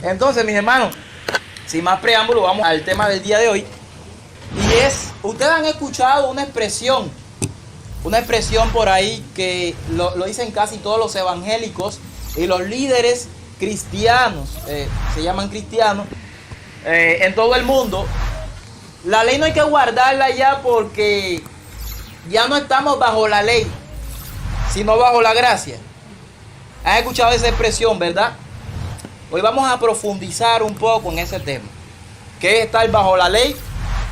Entonces, mis hermanos, sin más preámbulo, vamos al tema del día de hoy. Y es, ustedes han escuchado una expresión por ahí que lo dicen casi todos los evangélicos y los líderes cristianos, se llaman cristianos, en todo el mundo. La ley no hay que guardarla ya porque ya no estamos bajo la ley, sino bajo la gracia. ¿Han escuchado esa expresión, verdad? Hoy vamos a profundizar un poco en ese tema. ¿Qué es estar bajo la ley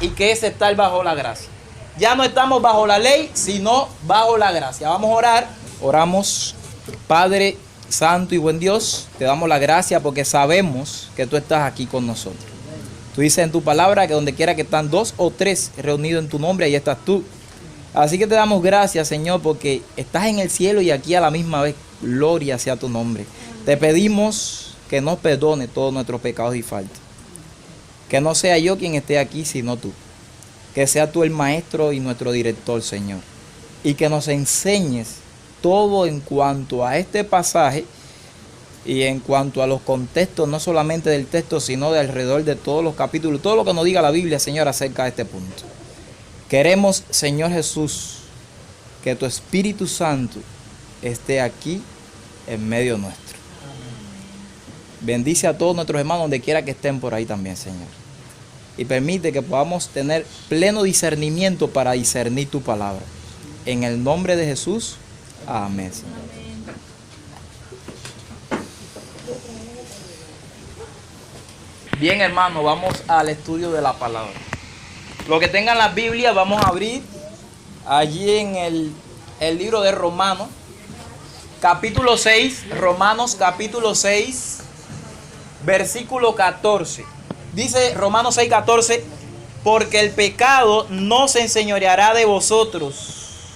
y qué es estar bajo la gracia? Ya no estamos bajo la ley, sino bajo la gracia. Vamos a orar. Oramos. Padre Santo y buen Dios, te damos la gracia porque sabemos que tú estás aquí con nosotros. Tú dices en tu palabra que donde quiera que están 2 o 3 reunidos en tu nombre, ahí estás tú. Así que te damos gracias, Señor, porque estás en el cielo y aquí a la misma vez. Gloria sea tu nombre. Te pedimos que nos perdone todos nuestros pecados y faltas. Que no sea yo quien esté aquí, sino tú. Que sea tú el maestro y nuestro director, Señor. Y que nos enseñes todo en cuanto a este pasaje y en cuanto a los contextos, no solamente del texto, sino de alrededor de todos los capítulos, todo lo que nos diga la Biblia, Señor, acerca de este punto. Queremos, Señor Jesús, que tu Espíritu Santo esté aquí en medio nuestro. Bendice a todos nuestros hermanos donde quiera que estén por ahí también, Señor. Y permite que podamos tener pleno discernimiento para discernir tu palabra. En el nombre de Jesús, amén, Señor. Bien, hermano, vamos al estudio de la palabra. Los que tengan la Biblia, vamos a abrir allí en el libro de Romanos, capítulo 6, Romanos capítulo 6, versículo 14. Dice Romanos 6, 14, porque el pecado no se enseñoreará de vosotros,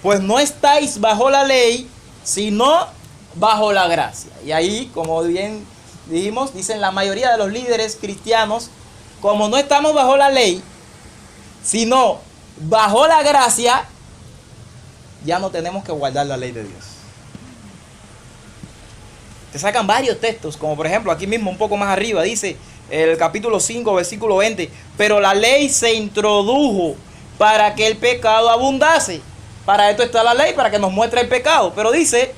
pues no estáis bajo la ley, sino bajo la gracia. Y ahí, como bien dijimos, dicen la mayoría de los líderes cristianos, como no estamos bajo la ley, sino bajo la gracia, ya no tenemos que guardar la ley de Dios. Te sacan varios textos, como por ejemplo aquí mismo un poco más arriba, dice el capítulo 5, versículo 20, pero la ley se introdujo para que el pecado abundase. Para esto está la ley, para que nos muestre el pecado. Pero dice,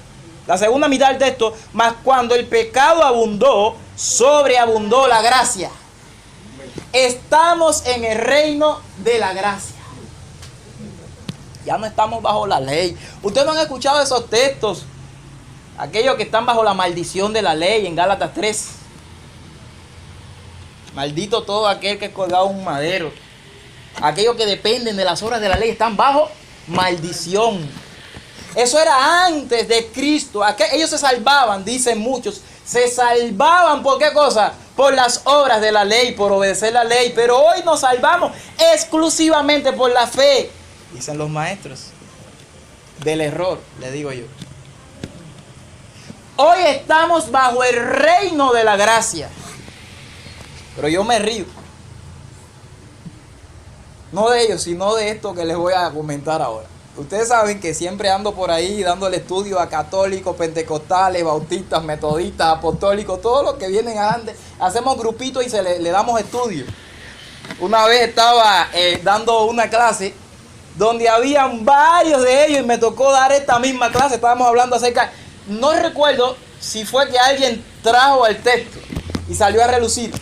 la segunda mitad del texto, mas cuando el pecado abundó, sobreabundó la gracia. Estamos en el reino de la gracia. Ya no estamos bajo la ley. Ustedes no han escuchado esos textos. Aquellos que están bajo la maldición de la ley en Gálatas 3. Maldito todo aquel que es colgado en un madero. Aquellos que dependen de las obras de la ley están bajo maldición. Eso era antes de Cristo. Ellos se salvaban, dicen muchos. Se salvaban ¿por qué cosa? Por las obras de la ley, por obedecer la ley. Pero hoy nos salvamos exclusivamente por la fe. Dicen los maestros. Del error, le digo yo. Hoy estamos bajo el reino de la gracia. Pero yo me río. No de ellos, sino de esto que les voy a comentar ahora. Ustedes saben que siempre ando por ahí dándole estudio a católicos, pentecostales, bautistas, metodistas, apostólicos, todos los que vienen adelante. Hacemos grupitos y le damos estudio. Una vez estaba dando una clase donde habían varios de ellos y me tocó dar esta misma clase. Estábamos hablando acerca... No recuerdo si fue que alguien trajo el texto y salió a relucir.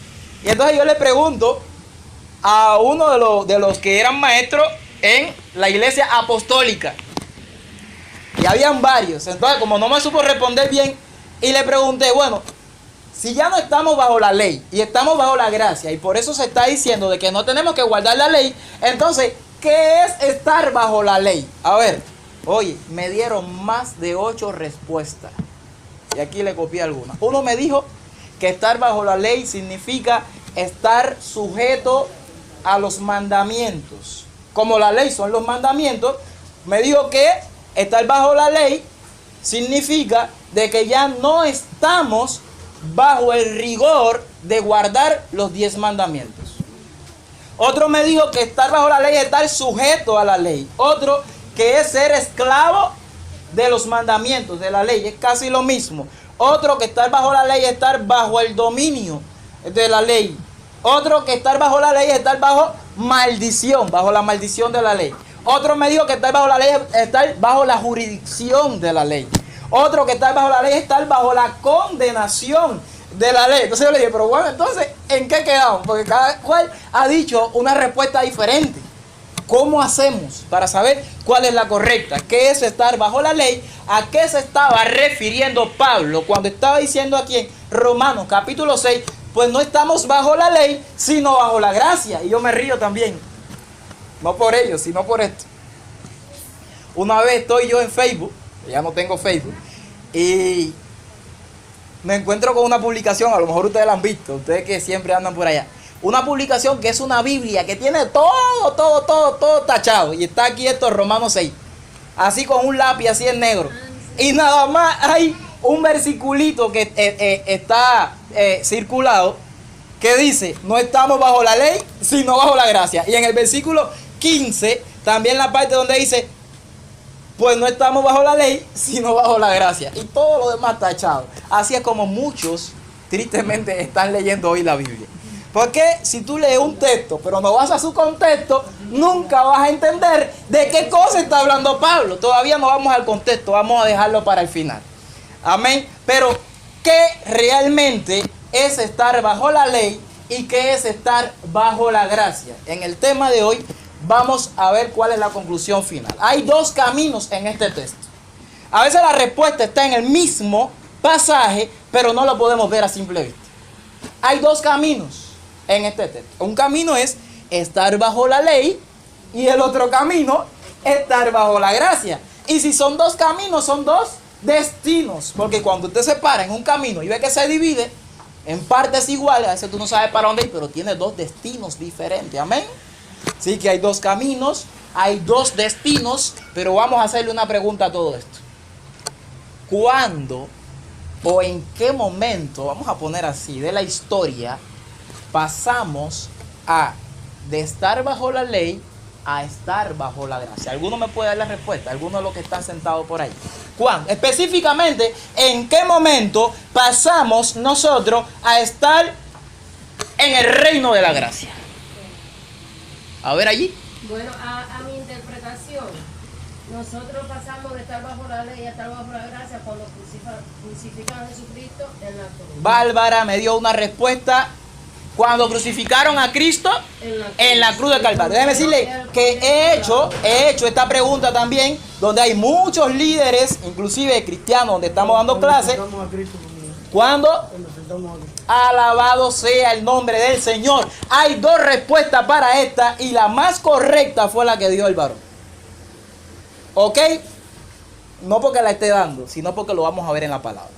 Y entonces yo le pregunto a uno de los que eran maestros en la iglesia apostólica. Y habían varios. Entonces, como no me supo responder bien, y le pregunté, bueno, si ya no estamos bajo la ley y estamos bajo la gracia, y por eso se está diciendo de que no tenemos que guardar la ley, entonces, ¿qué es estar bajo la ley? A ver. Oye, me dieron más de 8 respuestas. Y aquí le copié algunas. Uno me dijo que estar bajo la ley significa estar sujeto a los mandamientos. Como la ley son los mandamientos, me dijo que estar bajo la ley significa de que ya no estamos bajo el rigor de guardar los 10 mandamientos. Otro me dijo que estar bajo la ley es estar sujeto a la ley. Otro que es ser esclavo de los mandamientos de la ley. Es casi lo mismo. Otro que estar bajo la ley es estar bajo el dominio de la ley. Otro que estar bajo la ley es estar bajo maldición, bajo la maldición de la ley. Otro me dijo que estar bajo la ley es estar bajo la jurisdicción de la ley. Otro que estar bajo la ley es estar bajo la condenación de la ley. Entonces yo le dije, pero bueno, entonces, ¿en qué quedamos? Porque cada cual ha dicho una respuesta diferente. ¿Cómo hacemos para saber cuál es la correcta? ¿Qué es estar bajo la ley? ¿A qué se estaba refiriendo Pablo cuando estaba diciendo aquí en Romanos capítulo 6? Pues no estamos bajo la ley, sino bajo la gracia. Y yo me río también. No por ello, sino por esto. Una vez estoy yo en Facebook, ya no tengo Facebook, y me encuentro con una publicación, a lo mejor ustedes la han visto, ustedes que siempre andan por allá. Una publicación que es una Biblia, que tiene todo tachado. Y está aquí esto, Romanos 6. Así con un lápiz, así en negro. Y nada más hay un versiculito que está circulado, que dice, no estamos bajo la ley, sino bajo la gracia. Y en el versículo 15, también la parte donde dice, pues no estamos bajo la ley, sino bajo la gracia. Y todo lo demás tachado. Así es como muchos, tristemente, están leyendo hoy la Biblia. Porque si tú lees un texto, pero no vas a su contexto, nunca vas a entender de qué cosa está hablando Pablo. Todavía no vamos al contexto, vamos a dejarlo para el final. Amén. Pero, ¿qué realmente es estar bajo la ley y qué es estar bajo la gracia? En el tema de hoy vamos a ver cuál es la conclusión final. Hay dos caminos en este texto. A veces la respuesta está en el mismo pasaje, pero no lo podemos ver a simple vista. Hay dos caminos en este texto. Un camino es estar bajo la ley y el otro camino estar bajo la gracia. Y si son dos caminos, son dos destinos. Porque cuando usted se para en un camino y ve que se divide en partes iguales, a veces tú no sabes para dónde ir, pero tiene dos destinos diferentes. Amén. Sí que hay dos caminos, hay dos destinos, pero vamos a hacerle una pregunta a todo esto. ¿Cuándo o en qué momento, vamos a poner así, de la historia, pasamos de estar bajo la ley a estar bajo la gracia? ¿Alguno me puede dar la respuesta? ¿Alguno de los que están sentados por ahí? ¿Cuándo? Específicamente, ¿en qué momento pasamos nosotros a estar en el reino de la gracia? A ver allí. Bueno, a mi interpretación, nosotros pasamos de estar bajo la ley a estar bajo la gracia cuando crucifican a Jesucristo en la cruz. Bárbara me dio una respuesta. Cuando crucificaron a Cristo en la cruz del Calvario. Déjeme decirle que he hecho esta pregunta también, donde hay muchos líderes, inclusive cristianos, donde estamos dando clases. ¿Cuándo? Alabado sea el nombre del Señor. Hay dos respuestas para esta y la más correcta fue la que dio el varón. ¿Ok? No porque la esté dando, sino porque lo vamos a ver en la palabra.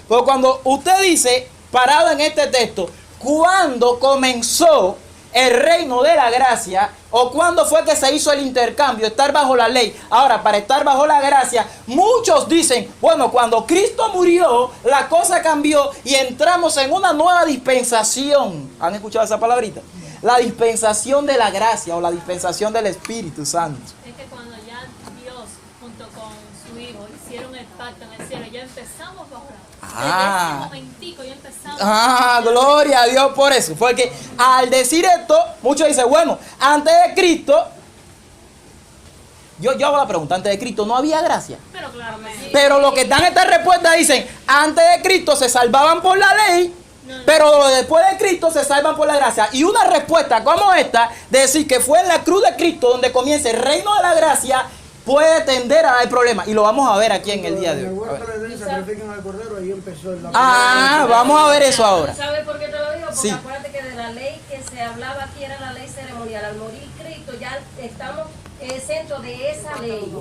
Pero cuando usted dice, parado en este texto, ¿cuándo comenzó el reino de la gracia? ¿O cuándo fue que se hizo el intercambio? Estar bajo la ley. Ahora, para estar bajo la gracia, muchos dicen, bueno, cuando Cristo murió, la cosa cambió y entramos en una nueva dispensación. ¿Han escuchado esa palabrita? La dispensación de la gracia o la dispensación del Espíritu Santo. Es que cuando ya Dios, junto con su Hijo, hicieron el pacto en el cielo, ya empezamos bajo la gracia. Desde ese momentico ya empezamos. Gloria a Dios por eso. Porque al decir esto, muchos dicen, bueno, antes de Cristo, yo hago la pregunta, antes de Cristo no había gracia. Pero claro que sí. Pero los que dan esta respuesta dicen, antes de Cristo se salvaban por la ley, pero después de Cristo se salvan por la gracia. Y una respuesta como esta, de decir que fue en la cruz de Cristo donde comienza el reino de la gracia, puede tender a dar problemas. Y lo vamos a ver aquí en el día de hoy. Vamos a ver eso ahora. ¿Sabes por qué te lo digo? Porque Sí. acuérdate que de la ley que se hablaba aquí era la ley ceremonial. Al morir Cristo ya estamos exentos de esa ley.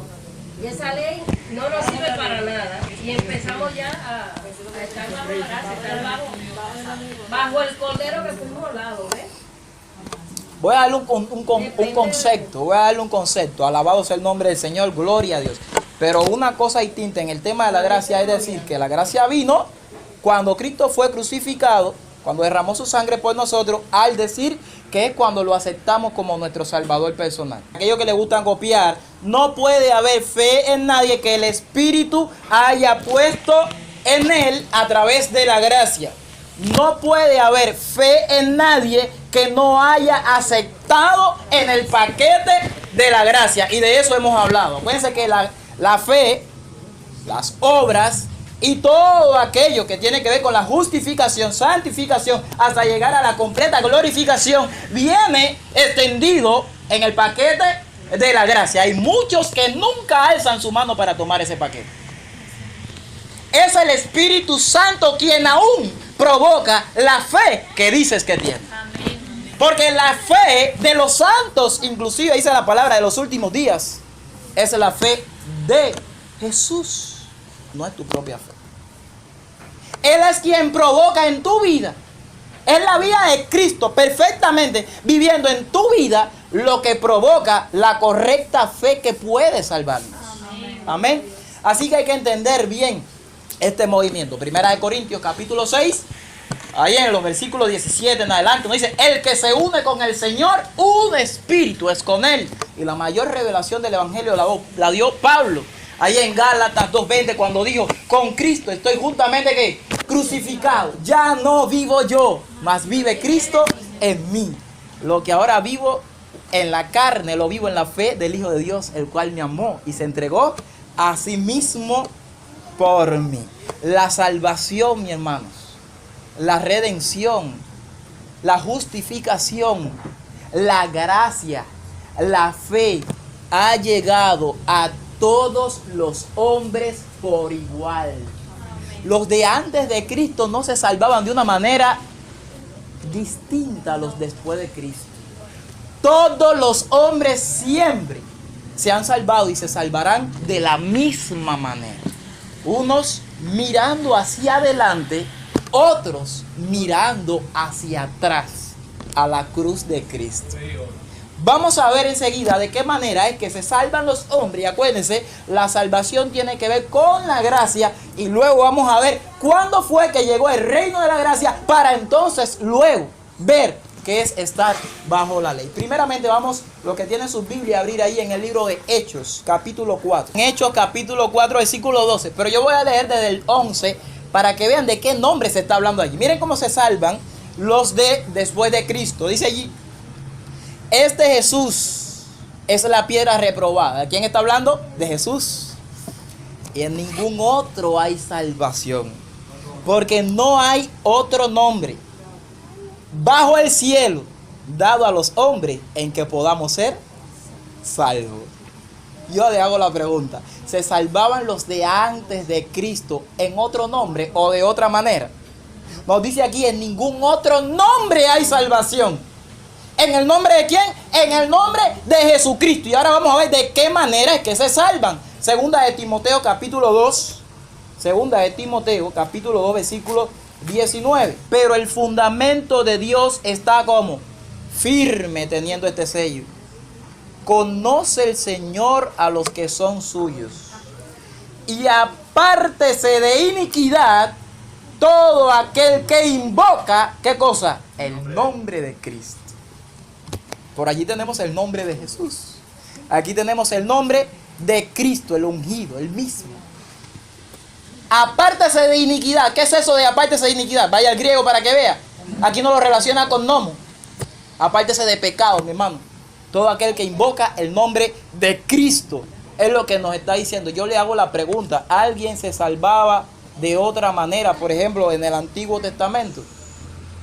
Y esa ley no nos sirve para nada. Y empezamos ya a estar bajo la gracia, estar bajo el cordero que fuimos lados, ¿ves? Voy a darle un concepto, alabado sea el nombre del Señor, gloria a Dios. Pero una cosa distinta en el tema de la gracia es decir que la gracia vino cuando Cristo fue crucificado, cuando derramó su sangre por nosotros, al decir que es cuando lo aceptamos como nuestro Salvador personal. Aquellos que les gustan copiar, no puede haber fe en nadie que el Espíritu haya puesto en Él a través de la gracia. No puede haber fe en nadie que no haya aceptado en el paquete de la gracia. Y de eso hemos hablado. Acuérdense que la fe, las obras y todo aquello que tiene que ver con la justificación, santificación, hasta llegar a la completa glorificación, viene extendido en el paquete de la gracia. Hay muchos que nunca alzan su mano para tomar ese paquete. Es el Espíritu Santo quien aún provoca la fe que dices que tienes. Porque la fe de los santos, inclusive dice la palabra de los últimos días, es la fe de Jesús, no es tu propia fe. Él es quien provoca en tu vida, es la vida de Cristo perfectamente viviendo en tu vida lo que provoca la correcta fe que puede salvarnos. Amén. Así que hay que entender bien este movimiento. Primera de Corintios capítulo 6, ahí en los versículos 17 en adelante, nos dice: el que se une con el Señor, un espíritu es con Él. Y la mayor revelación del Evangelio la dio Pablo, ahí en Gálatas 2:20, cuando dijo: con Cristo estoy juntamente ¿qué? Crucificado. Ya no vivo yo, mas vive Cristo en mí. Lo que ahora vivo en la carne, lo vivo en la fe del Hijo de Dios, el cual me amó y se entregó a sí mismo por mí. La salvación, mis hermanos, la redención, la justificación, la gracia, la fe ha llegado a todos los hombres por igual. Los de antes de Cristo no se salvaban de una manera distinta a los después de Cristo. Todos los hombres siempre se han salvado y se salvarán de la misma manera. Unos mirando hacia adelante, otros mirando hacia atrás, a la cruz de Cristo. Vamos a ver enseguida de qué manera es que se salvan los hombres. Y acuérdense, la salvación tiene que ver con la gracia. Y luego vamos a ver cuándo fue que llegó el reino de la gracia, para entonces luego ver qué es estar bajo la ley. Primeramente vamos, lo que tienen su Biblia, a abrir ahí en el libro de Hechos, capítulo 4. En Hechos, capítulo 4, versículo 12. Pero yo voy a leer desde el 11 para que vean de qué nombre se está hablando allí. Miren cómo se salvan los de después de Cristo. Dice allí: este Jesús es la piedra reprobada. ¿De quién está hablando? De Jesús. Y en ningún otro hay salvación, porque no hay otro nombre bajo el cielo dado a los hombres en que podamos ser salvos. Yo le hago la pregunta: ¿se salvaban los de antes de Cristo en otro nombre o de otra manera? Nos dice aquí: en ningún otro nombre hay salvación. ¿En el nombre de quién? En el nombre de Jesucristo. Y ahora vamos a ver de qué manera es que se salvan. Segunda de Timoteo capítulo 2. Segunda de Timoteo capítulo 2 versículo 19. Pero el fundamento de Dios está como firme, teniendo este sello: conoce el Señor a los que son suyos, y apártese de iniquidad todo aquel que invoca, ¿qué cosa? El nombre de Cristo. Por allí tenemos el nombre de Jesús. Aquí tenemos el nombre de Cristo, el ungido, el mismo. Apártese de iniquidad. ¿Qué es eso de apártese de iniquidad? Vaya al griego para que vea. Aquí no lo relaciona con nomo. Apártese de pecado, mi hermano. Todo aquel que invoca el nombre de Cristo. Es lo que nos está diciendo. Yo le hago la pregunta: ¿alguien se salvaba de otra manera? Por ejemplo, en el Antiguo Testamento.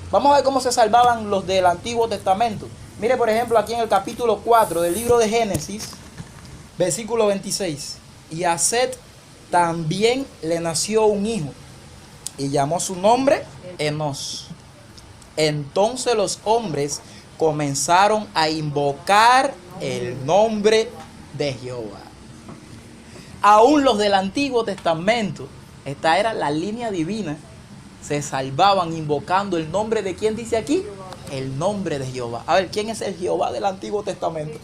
Vamos a ver cómo se salvaban los del Antiguo Testamento. Mire, por ejemplo, aquí en el capítulo 4 del libro de Génesis, versículo 26. Y a Set también le nació un hijo, y llamó su nombre Enos. Entonces los hombres comenzaron a invocar el nombre de Jehová. Aún los del Antiguo Testamento, esta era la línea divina, se salvaban invocando el nombre de ¿quién dice aquí? El nombre de Jehová. A ver, ¿quién es el Jehová del Antiguo Testamento?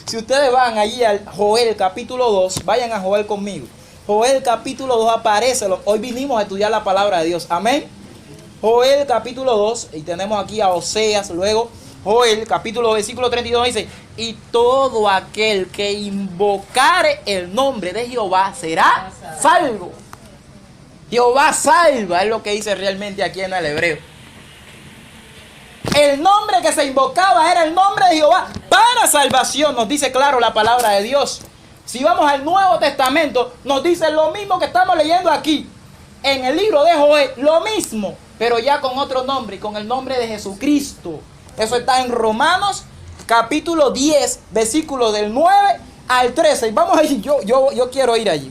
Si ustedes van allí al Joel capítulo 2, vayan a Joel conmigo. Joel capítulo 2 aparece. Hoy vinimos a estudiar la palabra de Dios. Amén. Joel capítulo 2, y tenemos aquí a Oseas. Luego Joel capítulo 2, versículo 32 dice: y todo aquel que invocare el nombre de Jehová será salvo. Jehová salva, es lo que dice realmente aquí en el hebreo. El nombre que se invocaba era el nombre de Jehová para salvación, nos dice claro la palabra de Dios. Si vamos al Nuevo Testamento, nos dice lo mismo que estamos leyendo aquí. En el libro de Joel, lo mismo, pero ya con otro nombre, con el nombre de Jesucristo. Eso está en Romanos capítulo 10, versículos del 9 al 13. Vamos a ir, yo quiero ir allí,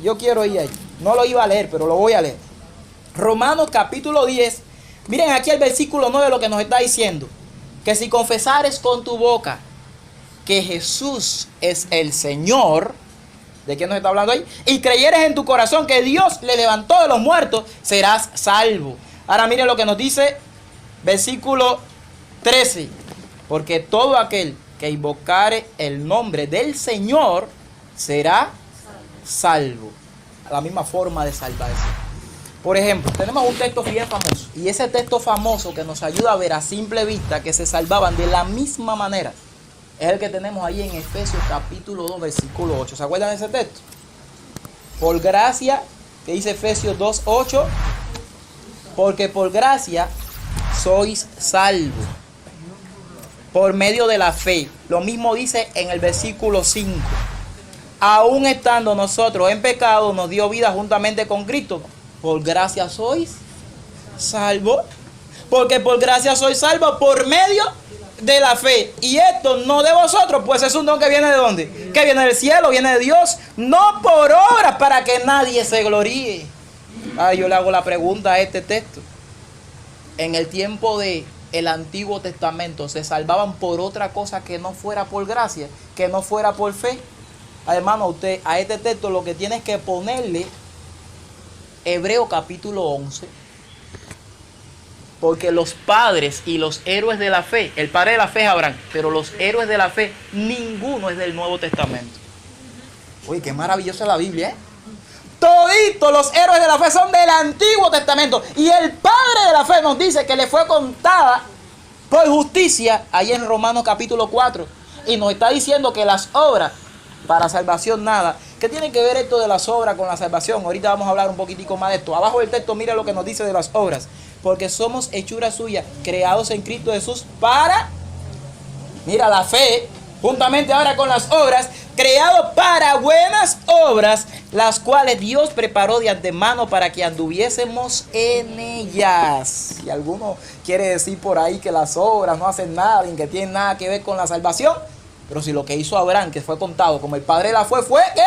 No lo iba a leer, pero lo voy a leer. Romanos capítulo 10. Miren aquí el versículo 9 lo que nos está diciendo. Que si confesares con tu boca que Jesús es el Señor, ¿de qué nos está hablando ahí? Y creyeres en tu corazón que Dios le levantó de los muertos, serás salvo. Ahora miren lo que nos dice versículo 13. Porque todo aquel que invocare el nombre del Señor será salvo. La misma forma de salvarse. Por ejemplo, tenemos un texto bien famoso. Y ese texto famoso que nos ayuda a ver a simple vista que se salvaban de la misma manera es el que tenemos ahí en Efesios capítulo 2, versículo 8. ¿Se acuerdan de ese texto? Por gracia, que dice Efesios 2, 8. Porque por gracia sois salvos por medio de la fe. Lo mismo dice en el versículo 5. Aún estando nosotros en pecado, nos dio vida juntamente con Cristo. Por gracia sois salvos. Porque por gracia sois salvos por medio de la fe. Y esto no de vosotros, pues es un don que viene de ¿dónde? Que viene del cielo, viene de Dios. No por obras para que nadie se gloríe. Yo le hago la pregunta a este texto. En el tiempo de el Antiguo Testamento, ¿se salvaban por otra cosa que no fuera por gracia? Que no fuera por fe. Hermano, usted a este texto lo que tiene es que ponerle Hebreo capítulo 11. Porque los padres y los héroes de la fe, el padre de la fe es Abraham, pero los héroes de la fe, ninguno es del Nuevo Testamento. Oye, qué maravillosa la Biblia, ¿eh? Toditos los héroes de la fe son del Antiguo Testamento. Y el padre de la fe nos dice que le fue contada por justicia, ahí en Romanos capítulo 4. Y nos está diciendo que las obras para salvación nada. ¿Qué tiene que ver esto de las obras con la salvación? Ahorita vamos a hablar un poquitico más de esto. Abajo del texto mira lo que nos dice de las obras. Porque somos hechura suya, creados en Cristo Jesús para, mira, la fe, juntamente ahora con las obras, creados para buenas obras, las cuales Dios preparó de antemano para que anduviésemos en ellas. Si alguno quiere decir por ahí que las obras no hacen nada y que tienen nada que ver con la salvación, pero si lo que hizo Abraham, que fue contado como el padre de la fe, fue ¿qué?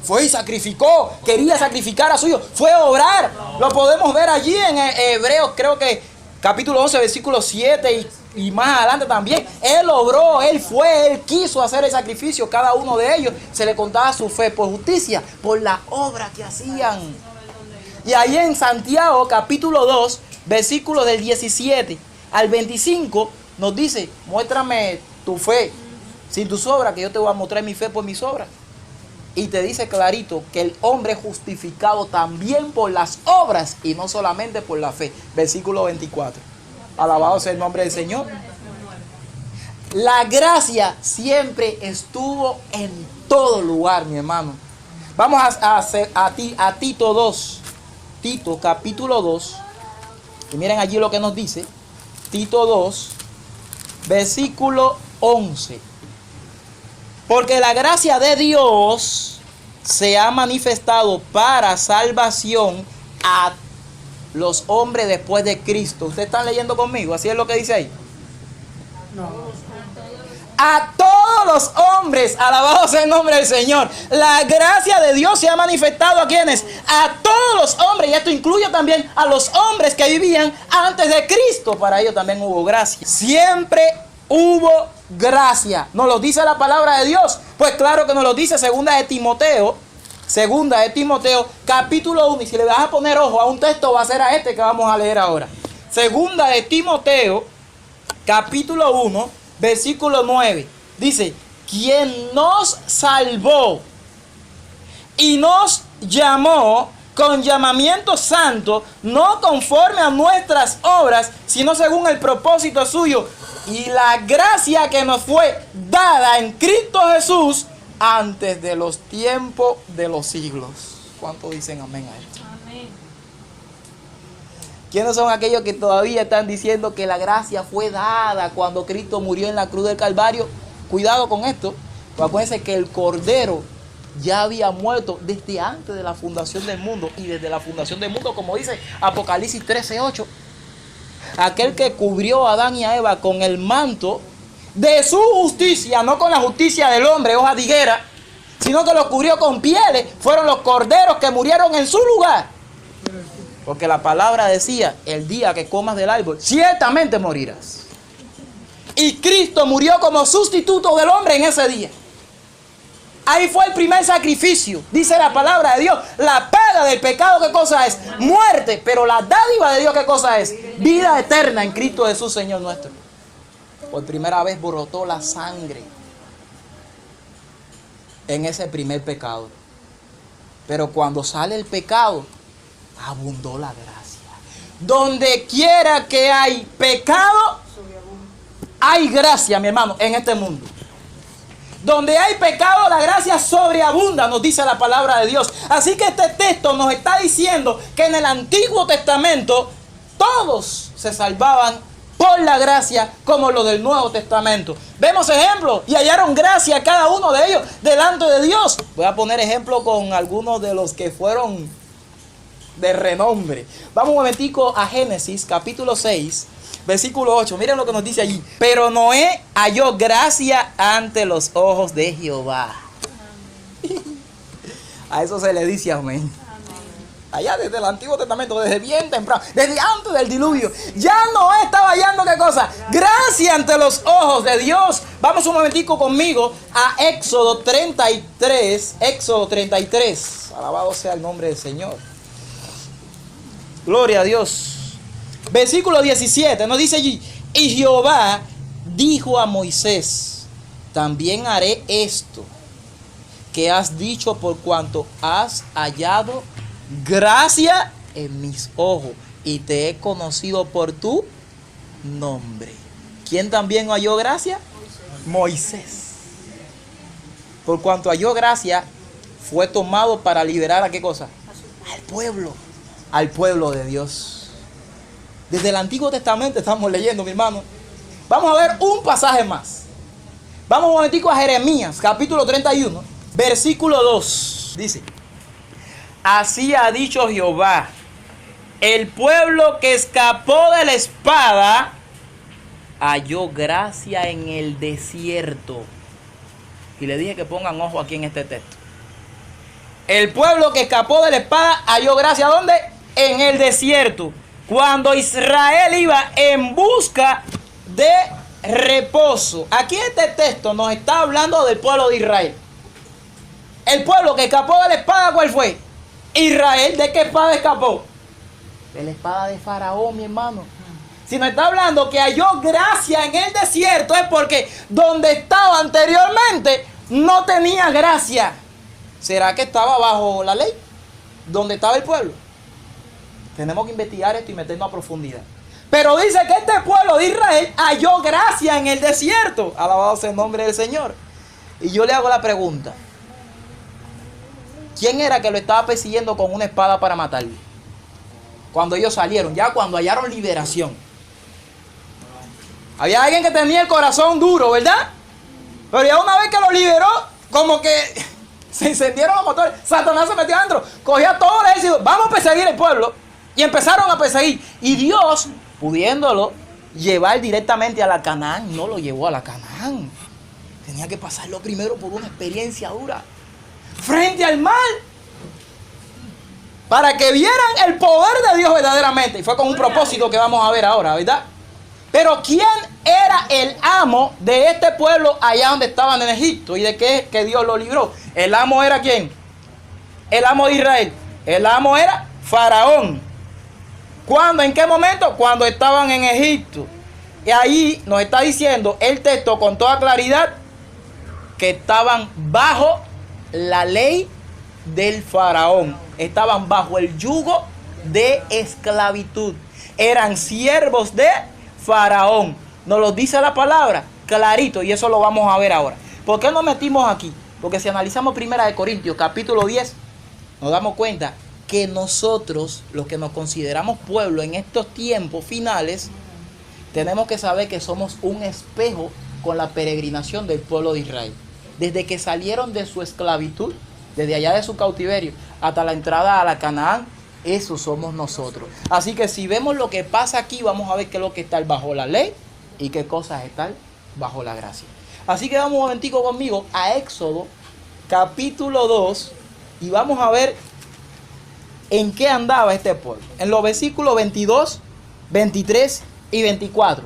Fue y sacrificó, quería sacrificar a su hijo, fue a orar. Lo podemos ver allí en Hebreos, creo que capítulo 11, versículo 7 y más adelante también. Él obró, él fue, él quiso hacer el sacrificio. Cada uno de ellos se le contaba su fe por justicia, por la obra que hacían. Y ahí en Santiago capítulo 2, versículos del 17 al 25, nos dice, muéstrame tu fe sin tus obras, que yo te voy a mostrar mi fe por mis obras. Y te dice clarito que el hombre es justificado también por las obras y no solamente por la fe. Versículo 24. Alabado sea el nombre del Señor. La gracia siempre estuvo en todo lugar, mi hermano. Vamos a Tito 2. Tito capítulo 2. Y miren allí lo que nos dice. Tito 2, versículo 11. Porque la gracia de Dios se ha manifestado para salvación a los hombres después de Cristo. ¿Ustedes están leyendo conmigo? ¿Así es lo que dice ahí? No. A todos los hombres, alabado sea el nombre del Señor. La gracia de Dios se ha manifestado a quienes, a todos los hombres, y esto incluye también a los hombres que vivían antes de Cristo. Para ellos también hubo gracia. Siempre hubo gracia. Nos lo dice la palabra de Dios. Pues claro que nos lo dice segunda de Timoteo capítulo 1. Y si le vas a poner ojo a un texto, va a ser a este que vamos a leer ahora. Segunda de Timoteo capítulo 1, versículo 9. Dice, quien nos salvó y nos llamó con llamamiento santo, no conforme a nuestras obras, sino según el propósito suyo y la gracia que nos fue dada en Cristo Jesús antes de los tiempos de los siglos. ¿Cuánto dicen amén a esto? Amén. ¿Quiénes son aquellos que todavía están diciendo que la gracia fue dada cuando Cristo murió en la cruz del Calvario? Cuidado con esto. Acuérdense que el Cordero ya había muerto desde antes de la fundación del mundo. Y desde la fundación del mundo, como dice Apocalipsis 13:8, aquel que cubrió a Adán y a Eva con el manto de su justicia, no con la justicia del hombre, hoja de higuera, sino que lo cubrió con pieles, fueron los corderos que murieron en su lugar. Porque la palabra decía, el día que comas del árbol, ciertamente morirás. Y Cristo murió como sustituto del hombre en ese día. Ahí fue el primer sacrificio. Dice la palabra de Dios, la paga del pecado, ¿qué cosa es? Muerte. Pero la dádiva de Dios, ¿qué cosa es? Vida eterna en Cristo Jesús, Señor nuestro. Por primera vez brotó la sangre en ese primer pecado. Pero cuando sale el pecado, abundó la gracia. Donde quiera que hay pecado, hay gracia, mi hermano, en este mundo. Donde hay pecado, la gracia sobreabunda, nos dice la palabra de Dios. Así que este texto nos está diciendo que en el Antiguo Testamento todos se salvaban por la gracia, como los del Nuevo Testamento. Vemos ejemplos y hallaron gracia cada uno de ellos delante de Dios. Voy a poner ejemplo con algunos de los que fueron de renombre. Vamos un momentico a Génesis capítulo 6, versículo 8. Miren lo que nos dice allí. Pero Noé halló gracia ante los ojos de Jehová. A eso se le dice amén. Allá desde el Antiguo Testamento, desde bien temprano, desde antes del diluvio, ya Noé estaba hallando ¿qué cosa? Gracia ante los ojos de Dios. Vamos un momentico conmigo a Éxodo 33. Éxodo 33. Alabado sea el nombre del Señor. Gloria a Dios. Versículo 17 nos dice allí: y Jehová dijo a Moisés, también haré esto que has dicho, por cuanto has hallado gracia en mis ojos y te he conocido por tu nombre. ¿Quién también halló gracia? Moisés. Por cuanto halló gracia, fue tomado para liberar ¿a qué cosa? Al pueblo de Dios. Desde el Antiguo Testamento estamos leyendo, mi hermano. Vamos a ver un pasaje más. Vamos un momentico a Jeremías, capítulo 31, versículo 2. Dice: así ha dicho Jehová, el pueblo que escapó de la espada halló gracia en el desierto. Y le dije que pongan ojo aquí en este texto. El pueblo que escapó de la espada halló gracia, ¿dónde? En el desierto. Cuando Israel iba en busca de reposo. Aquí este texto nos está hablando del pueblo de Israel. El pueblo que escapó de la espada, ¿cuál fue? Israel. ¿De qué espada escapó? De la espada de Faraón, mi hermano. Si nos está hablando que halló gracia en el desierto, es porque donde estaba anteriormente no tenía gracia. ¿Será que estaba bajo la ley? ¿Dónde estaba el pueblo? Tenemos que investigar esto y meternos a profundidad. Pero dice que este pueblo de Israel halló gracia en el desierto. Alabado sea el nombre del Señor. Y yo le hago la pregunta: ¿quién era que lo estaba persiguiendo con una espada para matarlo? Cuando ellos salieron, ya cuando hallaron liberación. Había alguien que tenía el corazón duro, ¿verdad? Pero ya una vez que lo liberó, como que se encendieron los motores. Satanás se metió adentro, cogía todo el ejército. Vamos a perseguir el pueblo. Y empezaron a perseguir. Y Dios, pudiéndolo llevar directamente a la Canaán, no lo llevó a la Canaán. Tenía que pasarlo primero por una experiencia dura frente al mar, para que vieran el poder de Dios verdaderamente. Y fue con un propósito que vamos a ver ahora, ¿verdad? Pero ¿quién era el amo de este pueblo allá donde estaban en Egipto? ¿Y de qué que Dios lo libró? ¿El amo era quién? El amo de Israel. El amo era Faraón. ¿Cuándo? ¿En qué momento? Cuando estaban en Egipto. Y ahí nos está diciendo el texto con toda claridad que estaban bajo la ley del Faraón. Estaban bajo el yugo de esclavitud. Eran siervos de Faraón. Nos lo dice la palabra clarito, y eso lo vamos a ver ahora. ¿Por qué nos metimos aquí? Porque si analizamos 1 Corintios capítulo 10, nos damos cuenta que nosotros, los que nos consideramos pueblo en estos tiempos finales, tenemos que saber que somos un espejo con la peregrinación del pueblo de Israel. Desde que salieron de su esclavitud, desde allá de su cautiverio, hasta la entrada a la Canaán, eso somos nosotros. Así que si vemos lo que pasa aquí, vamos a ver qué es lo que está bajo la ley y qué cosas están bajo la gracia. Así que vamos un momentico conmigo a Éxodo, capítulo 2, y vamos a ver en qué andaba este pueblo. En los versículos 22, 23 y 24.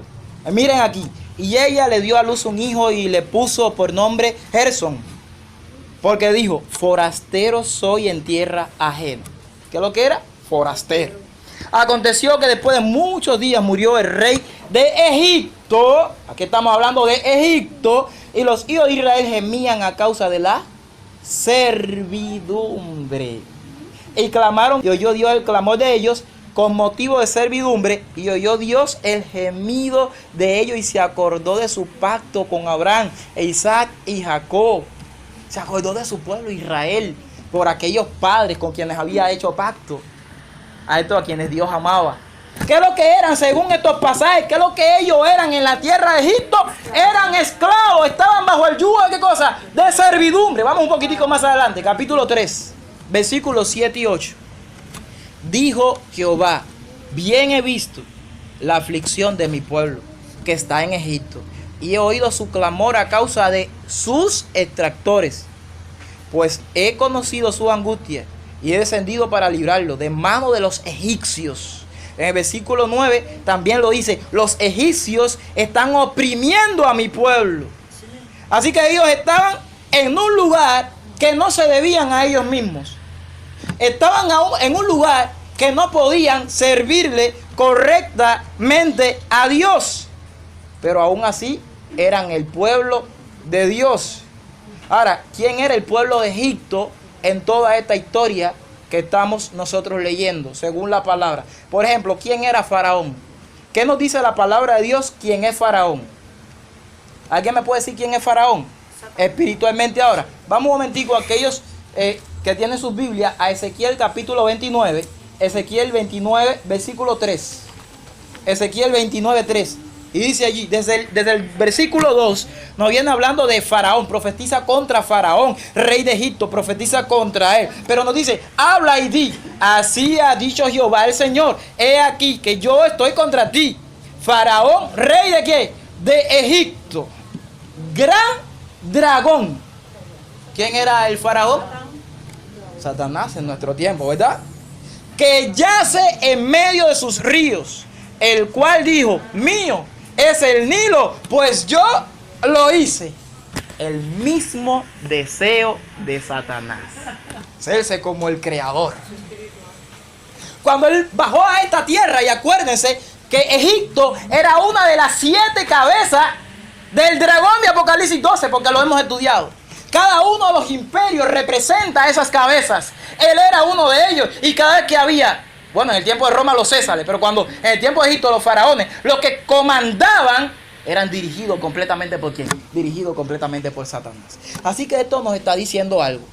Miren aquí. Y ella le dio a luz un hijo y le puso por nombre Gersón, porque dijo, forastero soy en tierra ajena. ¿Qué es lo que era? Forastero. Aconteció que después de muchos días murió el rey de Egipto. Aquí estamos hablando de Egipto. Y los hijos de Israel gemían a causa de la servidumbre. Y clamaron, y oyó Dios el clamor de ellos con motivo de servidumbre, y oyó Dios el gemido de ellos, y se acordó de su pacto con Abraham, e Isaac y Jacob. Se acordó de su pueblo Israel, por aquellos padres con quienes había hecho pacto, a estos a quienes Dios amaba. ¿Qué es lo que eran según estos pasajes? ¿Qué es lo que ellos eran en la tierra de Egipto? Eran esclavos, estaban bajo el yugo de ¿qué cosa? De servidumbre. Vamos un poquitico más adelante, capítulo 3, versículos 7 y 8. Dijo Jehová, bien he visto la aflicción de mi pueblo que está en Egipto, y he oído su clamor a causa de sus extractores, pues he conocido su angustia y he descendido para librarlo de mano de los egipcios. En el versículo 9 también lo dice, los egipcios están oprimiendo a mi pueblo. Así que ellos estaban en un lugar que no se debían a ellos mismos. Estaban en un lugar que no podían servirle correctamente a Dios. Pero aún así eran el pueblo de Dios. Ahora, ¿quién era el pueblo de Egipto en toda esta historia que estamos nosotros leyendo, según la palabra? Por ejemplo, ¿quién era Faraón? ¿Qué nos dice la palabra de Dios? ¿Quién es Faraón? ¿Alguien me puede decir quién es Faraón? Espiritualmente ahora. Vamos un momentico a aquellos que tienen sus Biblias a Ezequiel capítulo 29. Ezequiel 29, versículo 3. Ezequiel 29, 3. Y dice allí, desde el versículo 2, nos viene hablando de Faraón, profetiza contra Faraón, rey de Egipto, profetiza contra él. Pero nos dice, habla y di, así ha dicho Jehová el Señor, he aquí que yo estoy contra ti, Faraón, rey de ¿qué? De Egipto, gran dragón. ¿Quién era el Faraón? Satanás en nuestro tiempo, ¿verdad? Que yace en medio de sus ríos, el cual dijo, mío es el Nilo, pues yo lo hice. El mismo deseo de Satanás, hacerse como el creador. Cuando él bajó a esta tierra, y acuérdense que Egipto era una de las 7 cabezas del dragón de Apocalipsis 12, porque lo hemos estudiado. Cada uno de los imperios representa esas cabezas. Él era uno de ellos, y cada vez que había, bueno, en el tiempo de Roma los césares, pero cuando en el tiempo de Egipto los faraones, los que comandaban eran dirigidos completamente por ¿quién? Dirigidos completamente por Satanás. Así que esto nos está diciendo algo,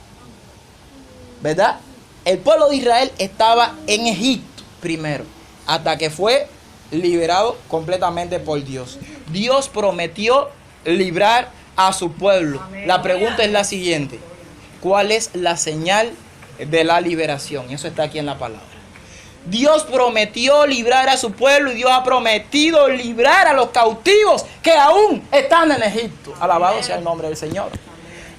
¿verdad? El pueblo de Israel estaba en Egipto primero, hasta que fue liberado completamente por Dios. Dios prometió librar a su pueblo. La pregunta es la siguiente: ¿cuál es la señal de la liberación? Eso está aquí en la palabra. Dios prometió librar a su pueblo, y Dios ha prometido librar a los cautivos que aún están en Egipto. Alabado sea el nombre del Señor.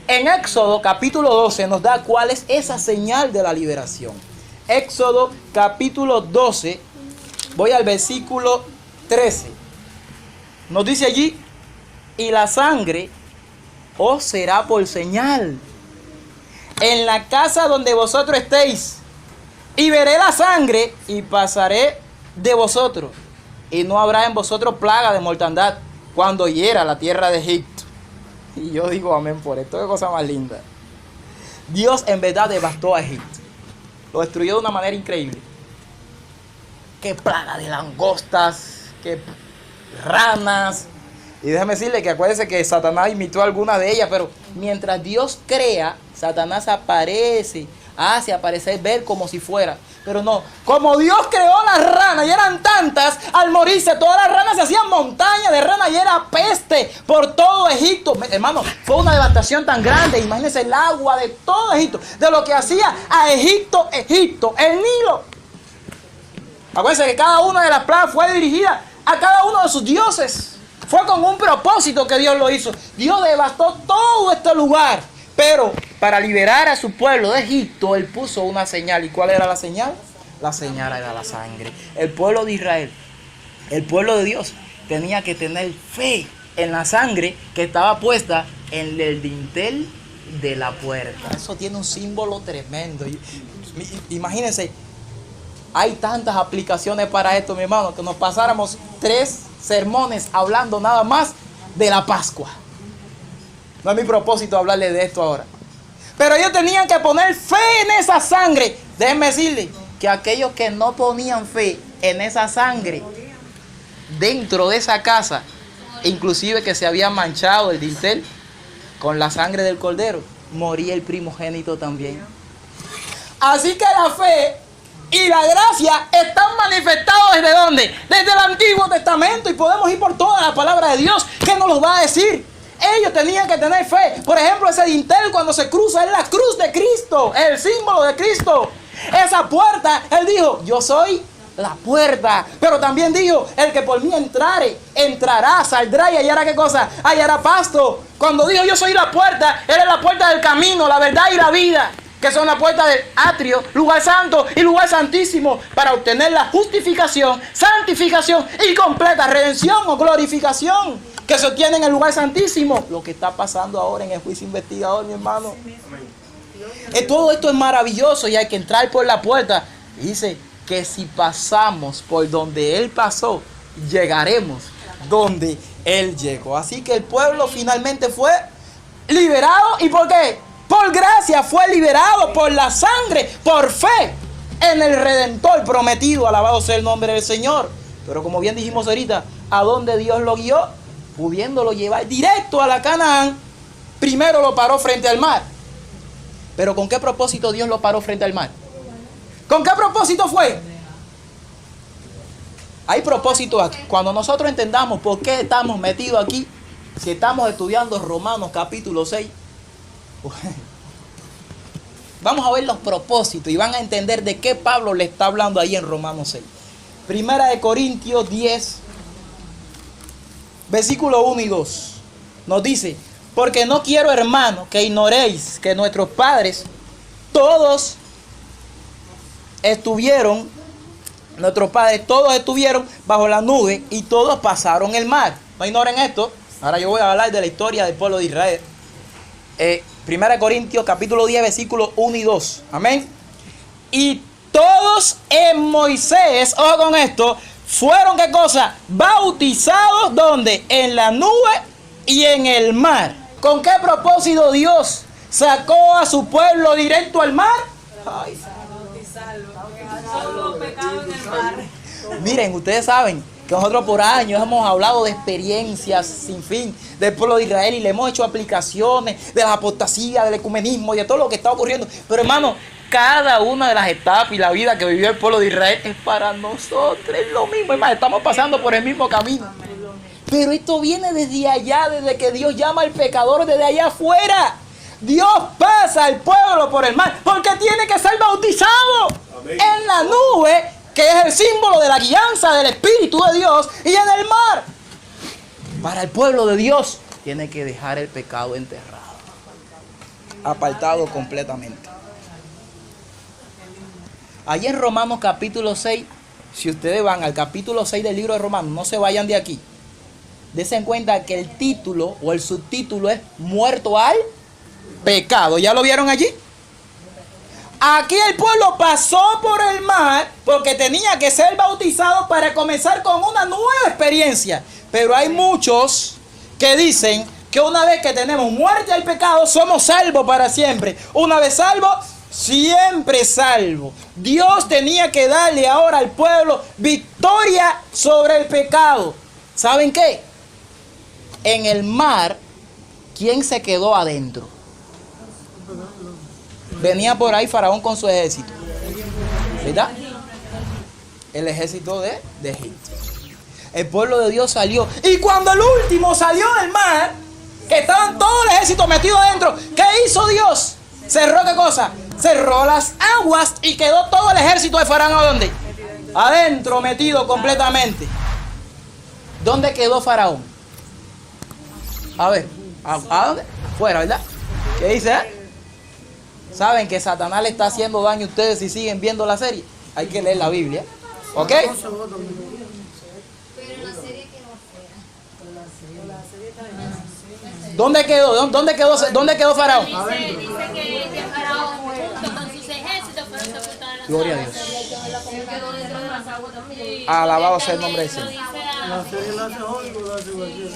En Éxodo capítulo 12 nos da cuál es esa señal de la liberación. Éxodo capítulo 12, voy al versículo 13. Nos dice allí, y la sangre os será por señal en la casa donde vosotros estéis. Y veré la sangre y pasaré de vosotros, y no habrá en vosotros plaga de mortandad cuando hiera la tierra de Egipto. Y yo digo amén por esto, qué cosa más linda. Dios en verdad devastó a Egipto, lo destruyó de una manera increíble. Qué plaga de langostas, qué ranas. Y déjame decirle que acuérdense que Satanás imitó alguna de ellas, pero mientras Dios crea, Satanás aparece hace aparecer, ver como si fuera. Pero no, como Dios creó las ranas y eran tantas, al morirse todas las ranas se hacían montañas de ranas y era peste por todo Egipto. Hermano, fue una devastación tan grande. Imagínense el agua de todo Egipto, de lo que hacía a Egipto, el Nilo. Acuérdense que cada una de las plagas fue dirigida a cada uno de sus dioses. Fue con un propósito que Dios lo hizo. Dios devastó todo este lugar. Pero para liberar a su pueblo de Egipto, Él puso una señal. ¿Y cuál era la señal? La señal era la sangre. El pueblo de Israel, el pueblo de Dios, tenía que tener fe en la sangre que estaba puesta en el dintel de la puerta. Eso tiene un símbolo tremendo. Imagínense, hay tantas aplicaciones para esto, mi hermano, que nos pasáramos 3 sermones hablando nada más de la Pascua. No es mi propósito hablarle de esto ahora. Pero ellos tenían que poner fe en esa sangre. Déjenme decirle que aquellos que no ponían fe en esa sangre dentro de esa casa, inclusive que se había manchado el dintel con la sangre del cordero, moría el primogénito también. Así que la fe y la gracia están manifestados ¿desde dónde? Desde el Antiguo Testamento, y podemos ir por toda la palabra de Dios que nos lo va a decir. Ellos tenían que tener fe. Por ejemplo, ese dintel cuando se cruza es la cruz de Cristo, es el símbolo de Cristo. Esa puerta, Él dijo, yo soy la puerta. Pero también dijo, el que por mí entrare, entrará, saldrá y hallará ¿qué cosa? Hallará pasto. Cuando dijo yo soy la puerta, Él es la puerta del camino, la verdad y la vida, que son la puerta del atrio, lugar santo y lugar santísimo, para obtener la justificación, santificación y completa redención o glorificación que se obtiene en el lugar santísimo. Lo que está pasando ahora en el juicio investigador, mi hermano. Todo esto es maravilloso y hay que entrar por la puerta. Y dice que si pasamos por donde Él pasó, llegaremos donde Él llegó. Así que el pueblo finalmente fue liberado. ¿Y por qué? Por gracia fue liberado, por la sangre, por fe en el Redentor prometido. Alabado sea el nombre del Señor. Pero como bien dijimos ahorita, ¿a dónde Dios lo guió? Pudiéndolo llevar directo a la Canaán, primero lo paró frente al mar. Pero ¿con qué propósito Dios lo paró frente al mar? ¿Con qué propósito fue? Hay propósito aquí. Cuando nosotros entendamos por qué estamos metidos aquí, si estamos estudiando Romanos capítulo 6, vamos a ver los propósitos y van a entender de qué Pablo le está hablando ahí en Romanos 6. Primera de Corintios 10, versículo 1 y 2. Nos dice, porque no quiero, hermanos, que ignoréis que nuestros padres todos estuvieron bajo la nube y todos pasaron el mar. No ignoren esto. Ahora yo voy a hablar de la historia del pueblo de Israel. Primera de Corintios capítulo 10 versículos 1 y 2. Amén. Y todos en Moisés, ojo con esto, fueron ¿qué cosa? Bautizados ¿dónde? En la nube y en el mar. ¿Con qué propósito Dios sacó a su pueblo directo al mar? Ay, miren, ustedes saben que nosotros por años hemos hablado de experiencias sin fin del pueblo de Israel y le hemos hecho aplicaciones de la apostasía, del ecumenismo y de todo lo que está ocurriendo. Pero hermano, cada una de las etapas y la vida que vivió el pueblo de Israel es para nosotros, es lo mismo, hermano, estamos pasando por el mismo camino. Pero esto viene desde allá, desde que Dios llama al pecador desde allá afuera. Dios pasa al pueblo por el mar porque tiene que ser bautizado. Amén. En la nube, que es el símbolo de la guianza del Espíritu de Dios, y en el mar. Para el pueblo de Dios tiene que dejar el pecado enterrado, apartado completamente. Allí en Romanos capítulo 6, si ustedes van al capítulo 6 del libro de Romanos, no se vayan de aquí. Dense en cuenta que el título o el subtítulo es muerto al pecado. ¿Ya lo vieron allí? Aquí el pueblo pasó por el mar porque tenía que ser bautizado para comenzar con una nueva experiencia. Pero hay muchos que dicen que una vez que tenemos muerte al pecado, somos salvos para siempre. Una vez salvo, siempre salvo. Dios tenía que darle ahora al pueblo victoria sobre el pecado. ¿Saben qué? En el mar, ¿quién se quedó adentro? venía por ahí Faraón con su ejército. ¿Verdad? El ejército de Egipto. El pueblo de Dios salió. Y cuando el último salió del mar, que estaban todo el ejército metido adentro, ¿qué hizo Dios? Cerró, ¿qué cosa? Cerró las aguas y quedó todo el ejército de Faraón. ¿A dónde? Adentro, metido completamente. ¿Dónde quedó Faraón? A ver, ¿a dónde? Fuera, ¿verdad? ¿Qué dice? ¿Saben que Satanás le está haciendo daño a ustedes si siguen viendo la serie? Hay que leer la Biblia. ¿Ok? Pero en la serie quedó fuera. ¿Dónde quedó? ¿Dónde quedó Faraón? Dice que Faraón junto con sus ejércitos fueron sepultados en las Gloria a aguas. Dios. Él quedó dentro de las aguas también. Alabado sea el nombre del Lo Señor. dice La serie la hace hoy, lo hace cualquiera.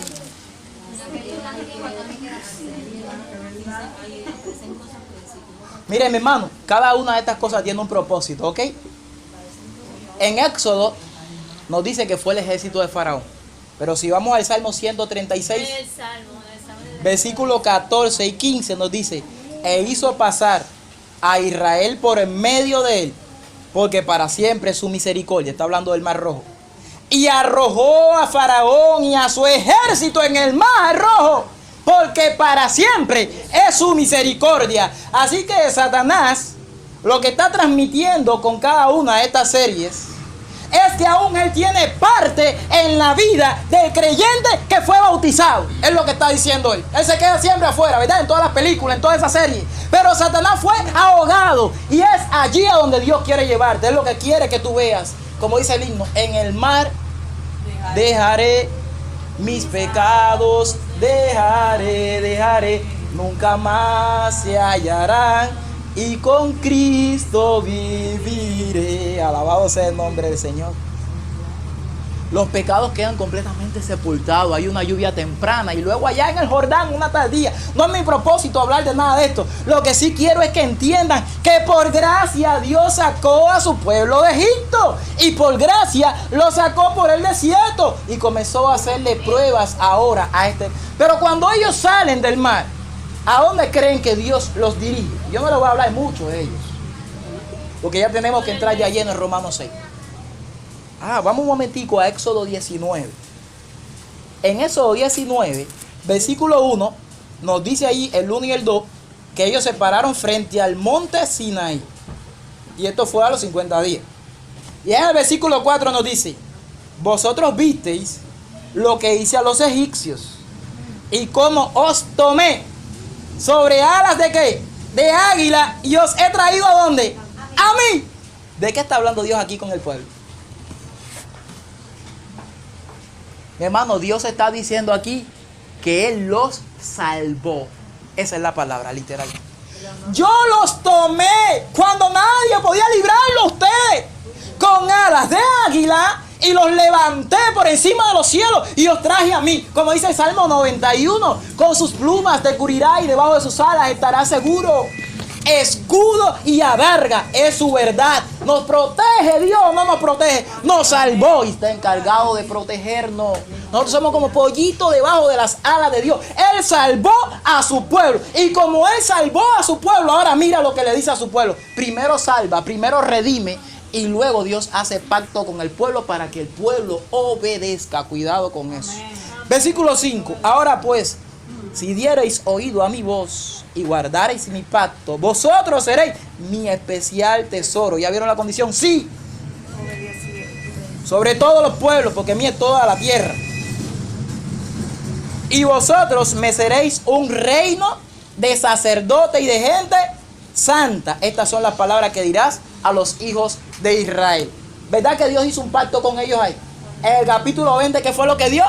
Miren, mi hermano, cada una de estas cosas tiene un propósito, ¿ok? En Éxodo nos dice que fue el ejército de Faraón. Pero si vamos al Salmo 136, el Salmo, versículos 14 y 15 nos dice: e hizo pasar a Israel por en medio de él, porque para siempre es su misericordia. Está hablando del Mar Rojo. Y arrojó a Faraón y a su ejército en el Mar Rojo, porque para siempre es su misericordia. Así que Satanás lo que está transmitiendo con cada una de estas series es que aún él tiene parte en la vida del creyente que fue bautizado. Es lo que está diciendo él. Él se queda siempre afuera, ¿verdad? En todas las películas, en todas esas series. Pero Satanás fue ahogado. Y es allí a donde Dios quiere llevarte. Es lo que quiere que tú veas. Como dice el himno: en el mar dejaré mis pecados. Dejaré. Nunca más se hallarán. Y con Cristo viviré. Alabado sea el nombre del Señor. Los pecados quedan completamente sepultados. Hay una lluvia temprana. Y luego allá en el Jordán una tardía. No es mi propósito hablar de nada de esto. Lo que sí quiero es que entiendan que por gracia Dios sacó a su pueblo de Egipto. Y por gracia lo sacó por el desierto. Y comenzó a hacerle pruebas ahora a este. Pero cuando ellos salen del mar, ¿a dónde creen que Dios los dirige? Yo no les voy a hablar mucho de ellos, porque ya tenemos que entrar ya lleno en Romanos 6. Vamos un momentico a Éxodo 19. En Éxodo 19, versículo 1, nos dice ahí el 1 y el 2, que ellos se pararon frente al monte Sinaí. Y esto fue a los 50 días. Y en el versículo 4 nos dice: vosotros visteis lo que hice a los egipcios, y cómo os tomé sobre alas de ¿qué? De águila, y os he traído ¿a dónde? A mí. ¿De qué está hablando Dios aquí con el pueblo? Mi hermano, Dios está diciendo aquí que Él los salvó. Esa es la palabra, literal. Yo los tomé cuando nadie podía librarlo a ustedes, con alas de águila, y los levanté por encima de los cielos y os traje a mí. Como dice el Salmo 91, con sus plumas te cubrirá y debajo de sus alas estará seguro. Escudo y adarga es su verdad. Nos protege Dios, no nos protege. Nos salvó y está encargado de protegernos. Nosotros somos como pollitos debajo de las alas de Dios. Él salvó a su pueblo. Y como Él salvó a su pueblo, ahora mira lo que le dice a su pueblo. Primero salva, primero redime, y luego Dios hace pacto con el pueblo para que el pueblo obedezca. Cuidado con eso. Versículo 5. Ahora pues, si diereis oído a mi voz y guardareis mi pacto, vosotros seréis mi especial tesoro. ¿Ya vieron la condición? Sí. Sobre todos los pueblos, porque mía es toda la tierra. Y vosotros me seréis un reino de sacerdote y de gente santa. Estas son las palabras que dirás a los hijos de Israel. ¿Verdad que Dios hizo un pacto con ellos ahí? En el capítulo 20, ¿qué fue lo que dio?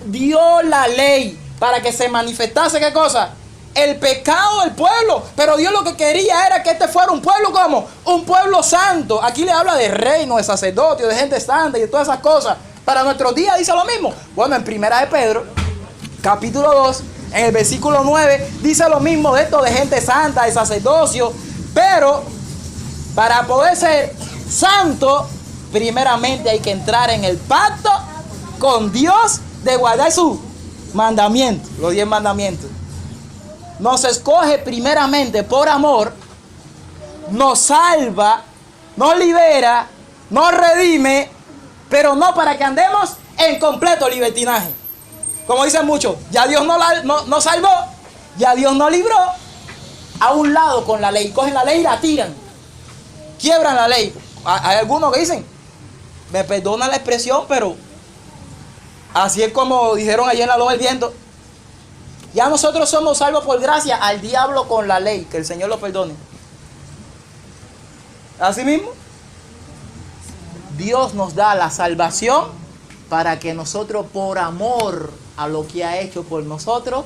Dio la ley para que se manifestase, ¿qué cosa? El pecado del pueblo. Pero Dios lo que quería era que este fuera un pueblo como un pueblo santo. Aquí le habla de reino, de sacerdocio, de gente santa y de todas esas cosas. Para nuestros días dice lo mismo. Bueno, en Primera de Pedro, capítulo 2, en el versículo 9, dice lo mismo de esto de gente santa, de sacerdocio. Pero para poder ser santo, primeramente hay que entrar en el pacto con Dios de guardar su mandamiento, los 10 mandamientos. Nos escoge primeramente por amor nos salva, nos libera, nos redime, pero no para que andemos en completo libertinaje. Como dicen muchos, ya Dios nos salvó, ya Dios nos libró. A un lado con la ley, cogen la ley y la tiran, quiebran la ley. Hay algunos que dicen, me perdona la expresión, pero así es como dijeron ayer en la Loma del Viento. Ya nosotros somos salvos por gracia, al diablo con la ley, que el Señor lo perdone. Así mismo, Dios nos da la salvación para que nosotros, por amor a lo que ha hecho por nosotros,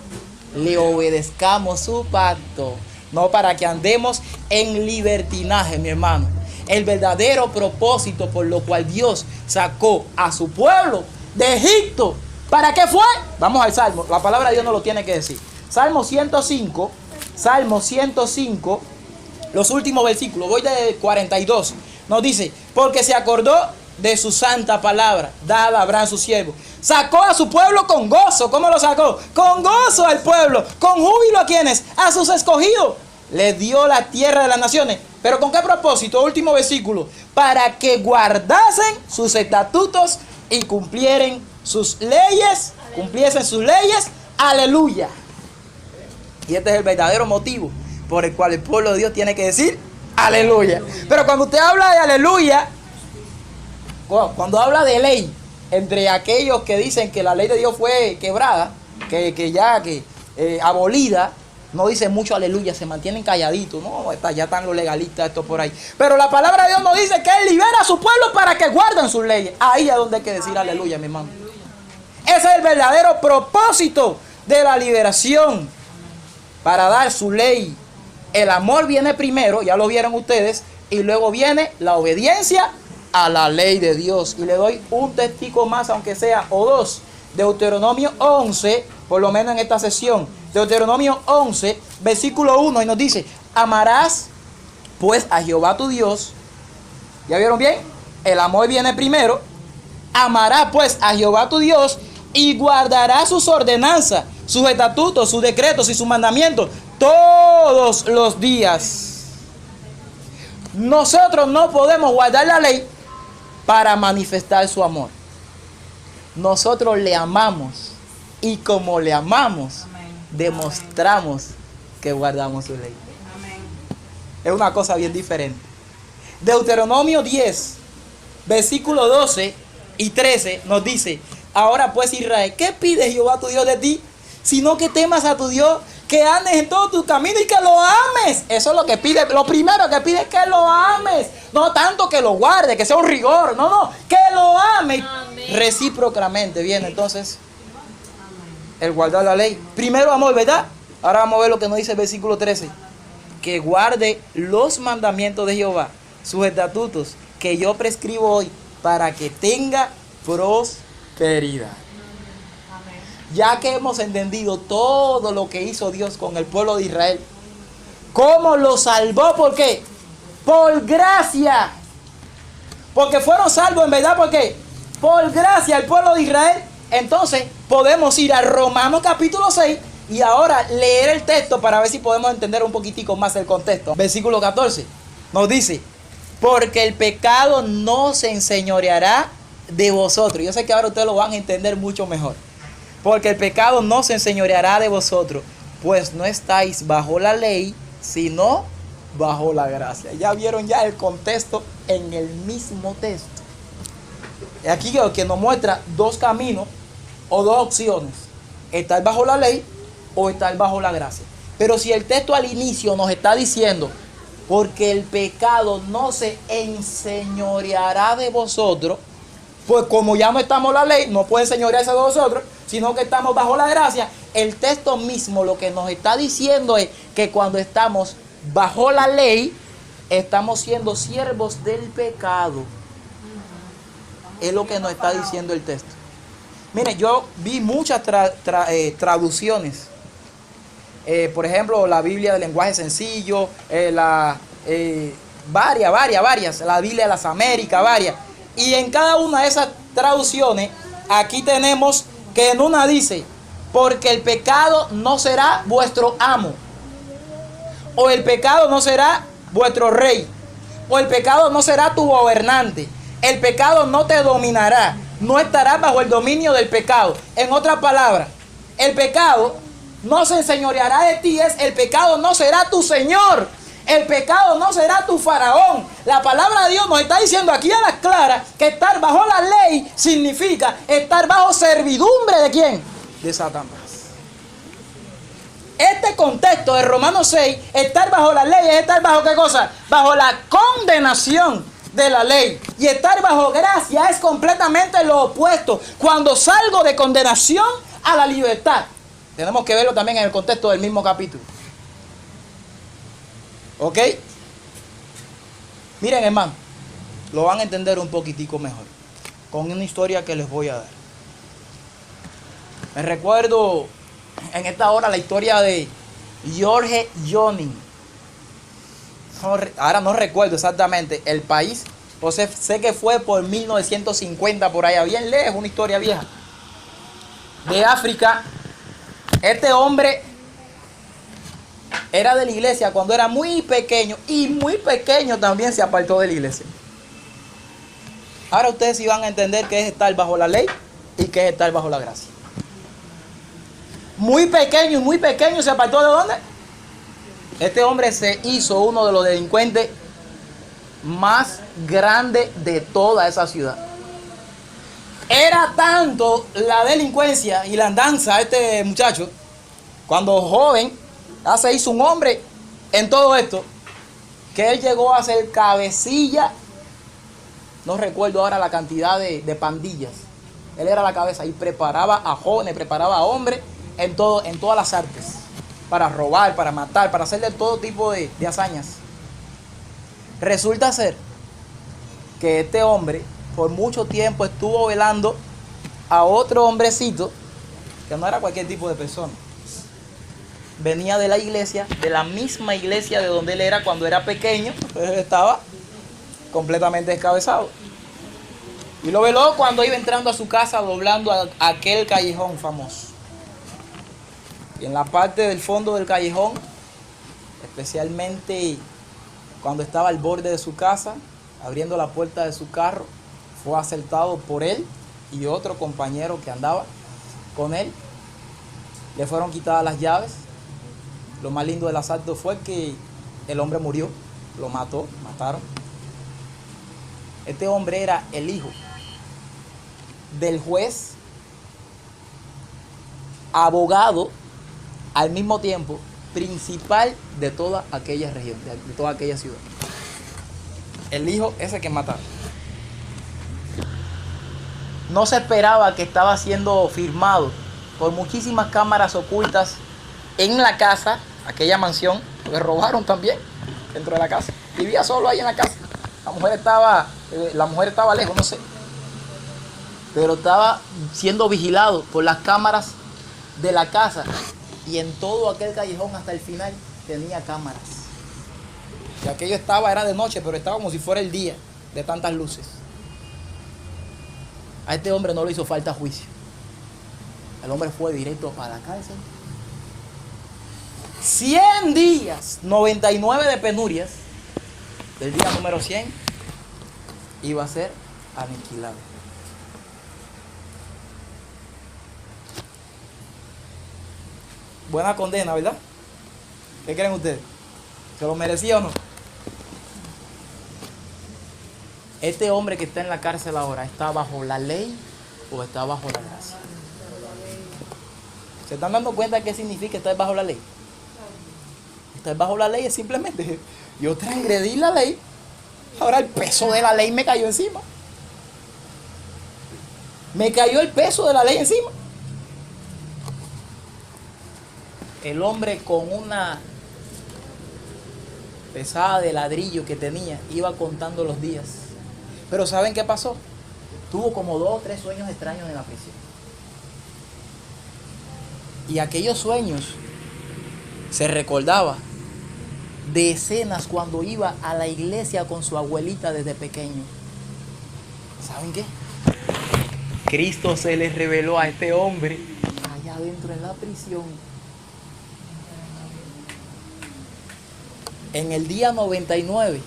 le obedezcamos su pacto. No para que andemos en libertinaje, mi hermano. El verdadero propósito por lo cual Dios sacó a su pueblo de Egipto, ¿para qué fue? Vamos al Salmo, la palabra de Dios nos lo tiene que decir. Salmo 105, los últimos versículos, voy de 42, nos dice, porque se acordó de su santa palabra, dada a Abraham su siervo. Sacó a su pueblo con gozo. ¿Cómo lo sacó? Con gozo al pueblo, con júbilo a quienes, a sus escogidos. Les dio la tierra de las naciones. ¿Pero con qué propósito? Último versículo. Para que guardasen sus estatutos y cumpliesen sus leyes. Aleluya. Y este es el verdadero motivo por el cual el pueblo de Dios tiene que decir aleluya. Pero cuando usted habla de aleluya, cuando habla de ley, entre aquellos que dicen que la ley de Dios fue quebrada, abolida, no dicen mucho aleluya, se mantienen calladitos. No, ya están los legalistas estos por ahí. Pero la palabra de Dios nos dice que Él libera a su pueblo para que guarden sus leyes. Ahí es donde hay que decir aleluya, mi hermano. Ese es el verdadero propósito de la liberación, para dar su ley. El amor viene primero, ya lo vieron ustedes, y luego viene la obediencia a la ley de Dios. Y le doy un testigo más, aunque sea, o dos. Deuteronomio 11, por lo menos en esta sesión. Deuteronomio 11, versículo 1, y nos dice, amarás pues a Jehová tu Dios. ¿Ya vieron bien? El amor viene primero. Amarás pues a Jehová tu Dios y guardarás sus ordenanzas, sus estatutos, sus decretos y sus mandamientos todos los días. Nosotros no podemos guardar la ley para manifestar su amor. Nosotros le amamos, y como le amamos, demostramos que guardamos su ley. Es una cosa bien diferente. Deuteronomio 10, versículo 12 y 13 nos dice, ahora pues Israel, ¿qué pide Jehová tu Dios de ti? Sino que temas a tu Dios, que andes en todo tu camino y que lo ames. Eso es lo que pide. Lo primero que pide es que lo ames. No tanto que lo guarde, que sea un rigor. No, que lo ames. Amén. Recíprocamente. Bien, entonces, el guardar la ley. Primero amor, ¿verdad? Ahora vamos a ver lo que nos dice el versículo 13. Que guarde los mandamientos de Jehová, sus estatutos, que yo prescribo hoy, para que tenga prosperidad. Ya que hemos entendido todo lo que hizo Dios con el pueblo de Israel, cómo lo salvó, ¿por qué? Por gracia. Porque fueron salvos en verdad, ¿por qué? Por gracia el pueblo de Israel. Entonces podemos ir a Romanos capítulo 6 y ahora leer el texto para ver si podemos entender un poquitico más el contexto. Versículo 14 nos dice, porque el pecado no se enseñoreará de vosotros. Yo sé que ahora ustedes lo van a entender mucho mejor. Porque el pecado no se enseñoreará de vosotros, pues no estáis bajo la ley, sino bajo la gracia. Ya vieron ya el contexto en el mismo texto. Aquí que nos muestra dos caminos o dos opciones. Estar bajo la ley o estar bajo la gracia. Pero si el texto al inicio nos está diciendo, porque el pecado no se enseñoreará de vosotros, pues como ya no estamos en la ley, no puede enseñorearse de vosotros, sino que estamos bajo la gracia. El texto mismo lo que nos está diciendo es que cuando estamos bajo la ley, estamos siendo siervos del pecado. Es lo que nos está diciendo el texto. Mire, yo vi muchas traducciones. Por ejemplo, la Biblia de lenguaje sencillo, varias. La Biblia de las Américas, varias. Y en cada una de esas traducciones, aquí tenemos que en una dice, porque el pecado no será vuestro amo. O el pecado no será vuestro rey. O el pecado no será tu gobernante. El pecado no te dominará. No estarás bajo el dominio del pecado. En otras palabras, el pecado no se enseñoreará de ti. El pecado no será tu señor. El pecado no será tu faraón. La palabra de Dios nos está diciendo aquí a las claras que estar bajo la ley significa estar bajo servidumbre ¿de quién? De Satanás. Este contexto de Romanos 6, estar bajo la ley es estar bajo ¿qué cosa? Bajo la condenación de la ley. Y estar bajo gracia es completamente lo opuesto. Cuando salgo de condenación a la libertad. Tenemos que verlo también en el contexto del mismo capítulo. ¿Ok? Miren, hermano, lo van a entender un poquitico mejor con una historia que les voy a dar. Me recuerdo en esta hora la historia de George Joning. Ahora no recuerdo exactamente el país, pues sé que fue por 1950 por allá, bien lejos, una historia vieja. De África. Este hombre era de la iglesia cuando era muy pequeño y muy pequeño también se apartó de la iglesia. Ahora ustedes sí van a entender qué es estar bajo la ley y qué es estar bajo la gracia. Muy pequeño se apartó ¿de dónde? Este hombre se hizo uno de los delincuentes más grandes de toda esa ciudad. Era tanto la delincuencia y la andanza este muchacho, cuando joven, ya se hizo un hombre en todo esto, que él llegó a ser cabecilla, no recuerdo ahora la cantidad de pandillas. Él era la cabeza y preparaba a jóvenes, preparaba a hombres en todas las artes, para robar, para matar, para hacerle todo tipo de hazañas. Resulta ser que este hombre por mucho tiempo estuvo velando a otro hombrecito que no era cualquier tipo de persona. Venía de la iglesia, de la misma iglesia de donde él era cuando era pequeño, pues él estaba completamente descabezado. Y lo veló cuando iba entrando a su casa, doblando aquel callejón famoso. Y en la parte del fondo del callejón, especialmente cuando estaba al borde de su casa, abriendo la puerta de su carro, fue asaltado por él y otro compañero que andaba con él. Le fueron quitadas las llaves. Lo más lindo del asalto fue que el hombre murió, lo mataron. Este hombre era el hijo del juez, abogado, al mismo tiempo principal de toda aquella región, de toda aquella ciudad. El hijo ese que mataron. No se esperaba que estaba siendo firmado por muchísimas cámaras ocultas en la casa, aquella mansión, porque robaron también dentro de la casa. Vivía solo ahí en la casa. La mujer estaba lejos, no sé. Pero estaba siendo vigilado por las cámaras de la casa. Y en todo aquel callejón hasta el final tenía cámaras. Y aquello era de noche, pero estaba como si fuera el día, de tantas luces. A este hombre no le hizo falta juicio. El hombre fue directo para la cárcel. 100 días, 99 de penurias. Del día número 100 iba a ser aniquilado. Buena condena, ¿verdad? ¿Qué creen ustedes? ¿Se lo merecía o no? Este hombre que está en la cárcel ahora, ¿está bajo la ley o está bajo la gracia? ¿Se están dando cuenta de qué significa estar bajo la ley? Estar bajo la ley es simplemente, yo transgredí la ley, ahora el peso de la ley me cayó encima. Me cayó el peso de la ley encima. El hombre con una pesada de ladrillo que tenía iba contando los días. Pero ¿saben qué pasó? Tuvo como 2 o 3 sueños extraños en la prisión. Y aquellos sueños se recordaba de escenas cuando iba a la iglesia con su abuelita desde pequeño. ¿Saben qué? Cristo se le reveló a este hombre allá adentro en la prisión. En el día 99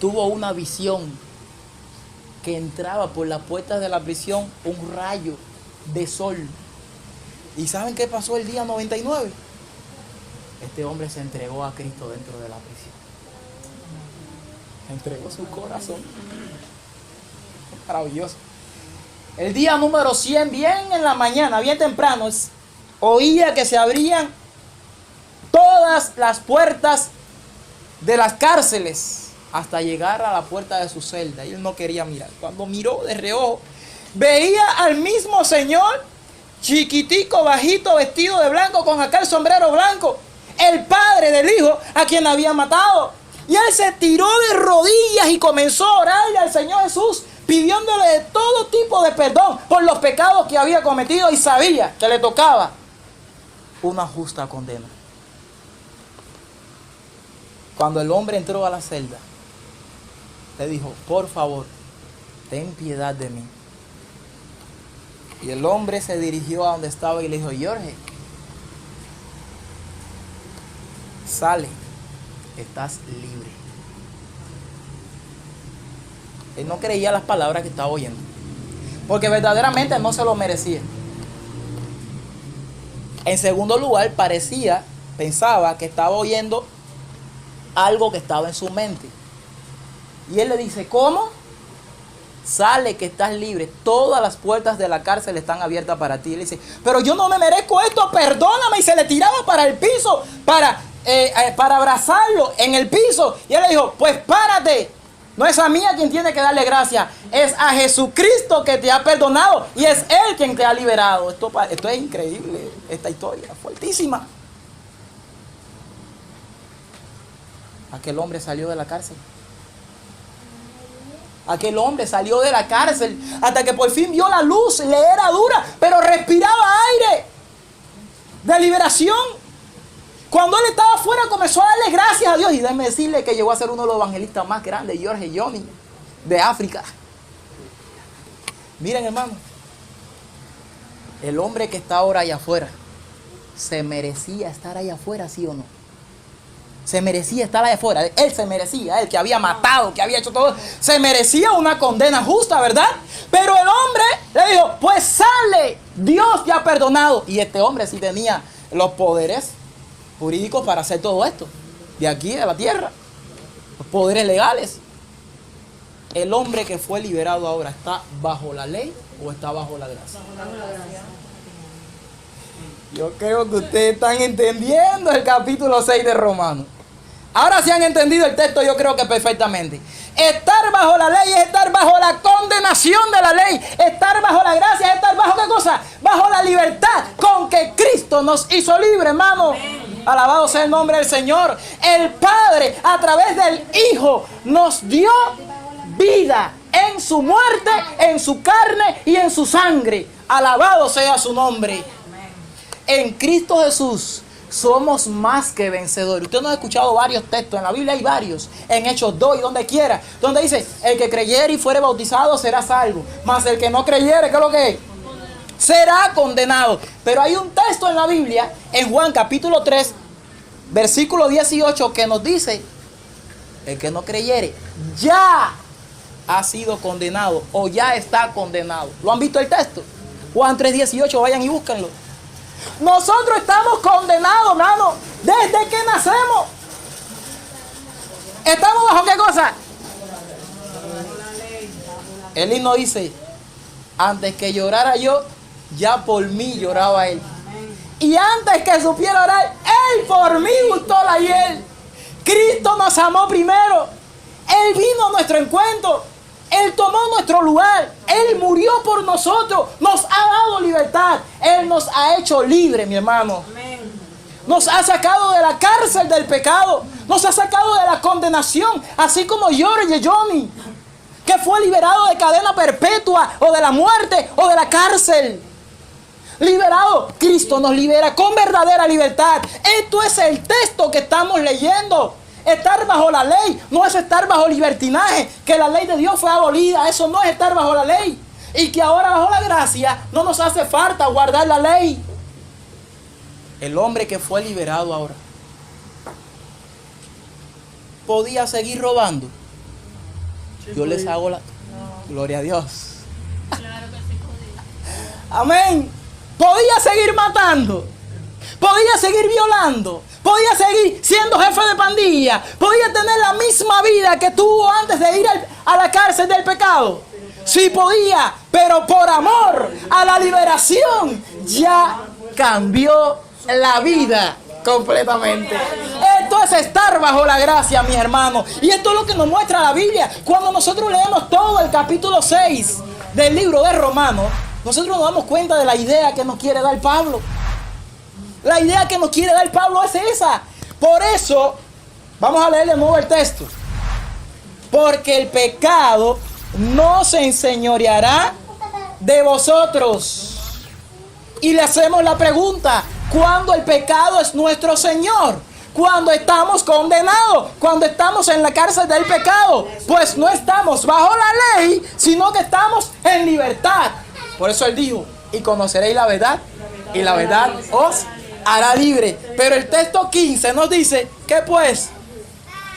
tuvo una visión que entraba por las puertas de la prisión un rayo de sol. ¿Y saben qué pasó el día 99? Este hombre se entregó a Cristo dentro de la prisión. Entregó su corazón. Maravilloso. El día número 100, bien en la mañana, bien temprano, oía que se abrían todas las puertas de las cárceles hasta llegar a la puerta de su celda. Y él no quería mirar. Cuando miró de reojo, veía al mismo Señor, chiquitico, bajito, vestido de blanco, con aquel sombrero blanco, el padre del hijo a quien había matado. Y él se tiró de rodillas y comenzó a orarle al Señor Jesús, pidiéndole de todo tipo de perdón por los pecados que había cometido, y sabía que le tocaba una justa condena. Cuando el hombre entró a la celda, le dijo: por favor, ten piedad de mí. Y el hombre se dirigió a donde estaba y le dijo: Jorge, sale, estás libre. Él no creía las palabras que estaba oyendo, porque verdaderamente no se lo merecía. En segundo lugar, pensaba que estaba oyendo algo que estaba en su mente. Y él le dice: ¿cómo? Sale, que estás libre. Todas las puertas de la cárcel están abiertas para ti. Él dice: pero yo no me merezco esto, perdóname. Y se le tiraba para el piso para abrazarlo en el piso. Y él le dijo: pues párate. No es a mí a quien tiene que darle gracias, es a Jesucristo que te ha perdonado y es Él quien te ha liberado. Esto es increíble, esta historia, fuertísima. Aquel hombre salió de la cárcel. Aquel hombre salió de la cárcel hasta que por fin vio la luz. Le era dura, pero respiraba aire de liberación. Cuando él estaba afuera, comenzó a darle gracias a Dios. Y déjeme decirle que llegó a ser uno de los evangelistas más grandes, George Johnny, de África. Miren, hermano, el hombre que está ahora allá afuera, ¿se merecía estar allá afuera, sí o no? Se merecía estar allá afuera. Él se merecía, él que había matado, que había hecho todo, se merecía una condena justa, ¿verdad? Pero el hombre le dijo: pues sale, Dios te ha perdonado. Y este hombre sí tenía los poderes jurídicos para hacer todo esto, de aquí de la tierra, los poderes legales. El hombre que fue liberado ahora, ¿está bajo la ley o está bajo la gracia? Bajo la gracia. Yo creo que ustedes están entendiendo el capítulo 6 de Romanos. Ahora sí han entendido el texto, yo creo que perfectamente. Estar bajo la ley es estar bajo la condenación de la ley. Estar bajo la gracia es estar bajo ¿qué cosa? Bajo la libertad con que Cristo nos hizo libre, hermano. Amén. Alabado sea el nombre del Señor. El Padre, a través del Hijo, nos dio vida en su muerte, en su carne y en su sangre. Alabado sea su nombre. En Cristo Jesús somos más que vencedores. Usted no ha escuchado varios textos, en la Biblia hay varios, en Hechos 2 y donde quiera, donde dice: el que creyere y fuere bautizado será salvo, mas el que no creyere, ¿qué es lo que es? Será condenado. Pero hay un texto en la Biblia, en Juan capítulo 3, versículo 18, que nos dice: el que no creyere ya ha sido condenado o ya está condenado. ¿Lo han visto el texto? Juan 3, 18, vayan y búsquenlo. Nosotros estamos condenados, hermano, desde que nacemos. ¿Estamos bajo qué cosa? El himno dice: antes que llorara yo, ya por mí lloraba él. Y antes que supiera orar, él por mí gustó la hiel. Cristo nos amó primero. Él vino a nuestro encuentro. Él tomó nuestro lugar. Él murió por nosotros. Nos ha dado libertad. Él nos ha hecho libre, mi hermano. Amén. Nos ha sacado de la cárcel del pecado. Nos ha sacado de la condenación. Así como George Johnny, que fue liberado de cadena perpetua, o de la muerte, o de la cárcel. Liberado. Cristo nos libera con verdadera libertad. Esto es el texto que estamos leyendo. Estar bajo la ley no es estar bajo libertinaje, que la ley de Dios fue abolida. Eso no es estar bajo la ley. Y que ahora bajo la gracia no nos hace falta guardar la ley. El hombre que fue liberado ahora podía seguir robando. Sí, Yo les podía. hago la... Gloria a Dios. Claro que sí podía. Amén. Podía seguir matando. Podía seguir violando. Podía seguir siendo jefe de pandilla. Podía tener la misma vida que tuvo antes de ir a la cárcel del pecado. Sí podía, pero por amor a la liberación ya cambió la vida completamente. Esto es estar bajo la gracia, mis hermanos. Y esto es lo que nos muestra la Biblia. Cuando nosotros leemos todo el capítulo 6 del libro de Romanos, nosotros nos damos cuenta de la idea que nos quiere dar Pablo. La idea que nos quiere dar Pablo es esa. Por eso, vamos a leer de nuevo el texto. Porque el pecado no se enseñoreará de vosotros. Y le hacemos la pregunta: ¿cuándo el pecado es nuestro Señor? Cuando estamos condenados, cuando estamos en la cárcel del pecado. Pues no estamos bajo la ley, sino que estamos en libertad. Por eso él dijo: y conoceréis la verdad, y la verdad os hará libre. Pero el texto 15 nos dice que pues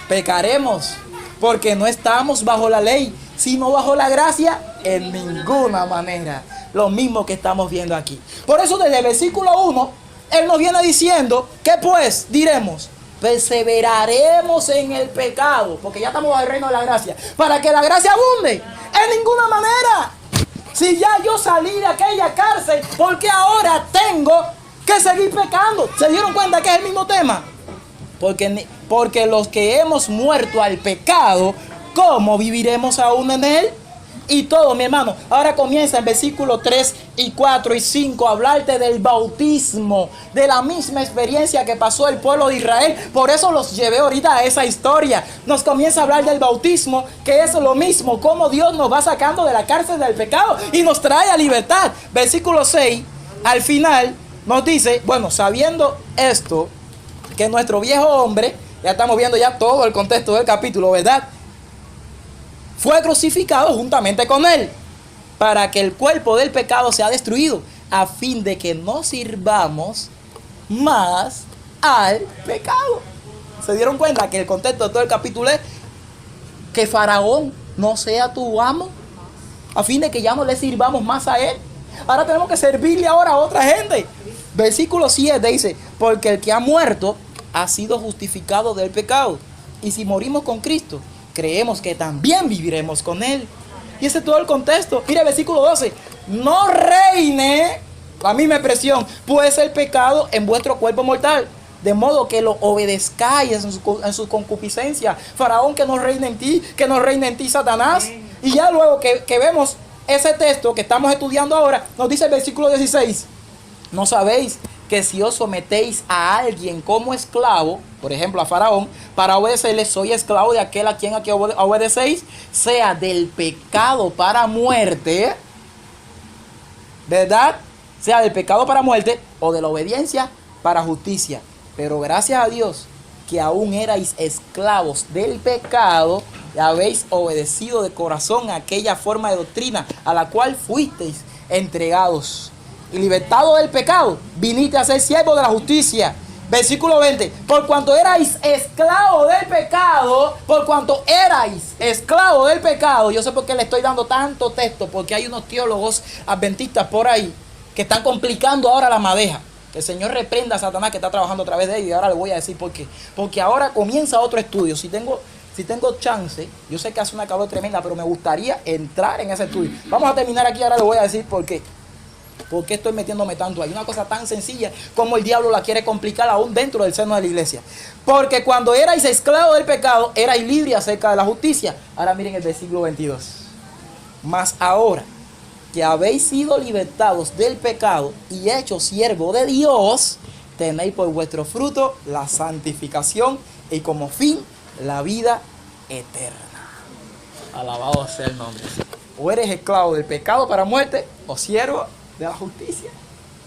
pecaremos, porque no estamos bajo la ley, sino bajo la gracia. En ninguna manera. Lo mismo que estamos viendo aquí. Por eso desde el versículo 1, él nos viene diciendo que pues diremos: perseveraremos en el pecado, porque ya estamos bajo el reino de la gracia, para que la gracia abunde. En ninguna manera. Si ya yo salí de aquella cárcel, ¿por qué ahora tengo que seguir pecando? ¿Se dieron cuenta que es el mismo tema? Porque los que hemos muerto al pecado, ¿cómo viviremos aún en él? Y todo, mi hermano. Ahora comienza en versículos 3 y 4 y 5 a hablarte del bautismo, de la misma experiencia que pasó el pueblo de Israel. Por eso los llevé ahorita a esa historia. Nos comienza a hablar del bautismo, que es lo mismo, cómo Dios nos va sacando de la cárcel del pecado y nos trae a libertad. Versículo 6, al final nos dice, bueno, sabiendo esto, que nuestro viejo hombre, ya estamos viendo ya todo el contexto del capítulo, ¿verdad?, fue crucificado juntamente con él, para que el cuerpo del pecado sea destruido, a fin de que no sirvamos más al pecado. ¿Se dieron cuenta que el contexto de todo el capítulo es que Faraón no sea tu amo, a fin de que ya no le sirvamos más a él? Ahora tenemos que servirle ahora a otra gente. Versículo 7 dice: porque el que ha muerto ha sido justificado del pecado, y si morimos con Cristo, creemos que también viviremos con él. Y ese es todo el contexto. Mira el versículo 12. No reine, la misma expresión, pues el pecado en vuestro cuerpo mortal, de modo que lo obedezcáis en su concupiscencia. Faraón, que no reine en ti, que no reine en ti Satanás. Y ya luego que vemos ese texto que estamos estudiando ahora, nos dice el versículo 16. ¿No sabéis que si os sometéis a alguien como esclavo, por ejemplo a Faraón, para obedecerle, soy esclavo de aquel a quien obedecéis, sea del pecado para muerte, ¿verdad? Sea del pecado para muerte o de la obediencia para justicia. Pero gracias a Dios que aún erais esclavos del pecado y habéis obedecido de corazón a aquella forma de doctrina a la cual fuisteis entregados. Y libertado del pecado, viniste a ser siervo de la justicia. Versículo 20. Por cuanto erais esclavo del pecado, yo sé por qué le estoy dando tanto texto, porque hay unos teólogos adventistas por ahí que están complicando ahora la madeja. Que el Señor reprenda a Satanás que está trabajando a través de ellos, y ahora le voy a decir por qué. Porque ahora comienza otro estudio. Si tengo chance, yo sé que hace una calor tremenda, pero me gustaría entrar en ese estudio. Vamos a terminar aquí, ahora le voy a decir por qué. ¿Por qué estoy metiéndome tanto? Hay una cosa tan sencilla como el diablo la quiere complicar aún dentro del seno de la iglesia. Porque cuando erais esclavos del pecado, erais libres acerca de la justicia. Ahora miren el versículo 22. Mas ahora que habéis sido libertados del pecado y hechos siervos de Dios, tenéis por vuestro fruto la santificación y como fin la vida eterna. Alabado sea el nombre. O eres esclavo del pecado para muerte, o siervo de la justicia,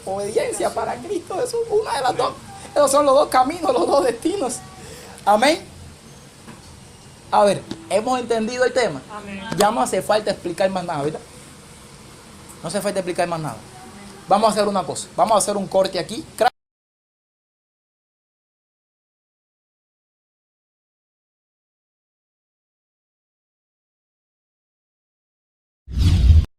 obediencia para Cristo. Eso es una de las dos. Esos son los dos caminos, los dos destinos. Amén. A ver, hemos entendido el tema. Amén. Ya no hace falta explicar más nada, ¿verdad? No hace falta explicar más nada. Vamos a hacer una cosa. Vamos a hacer un corte aquí.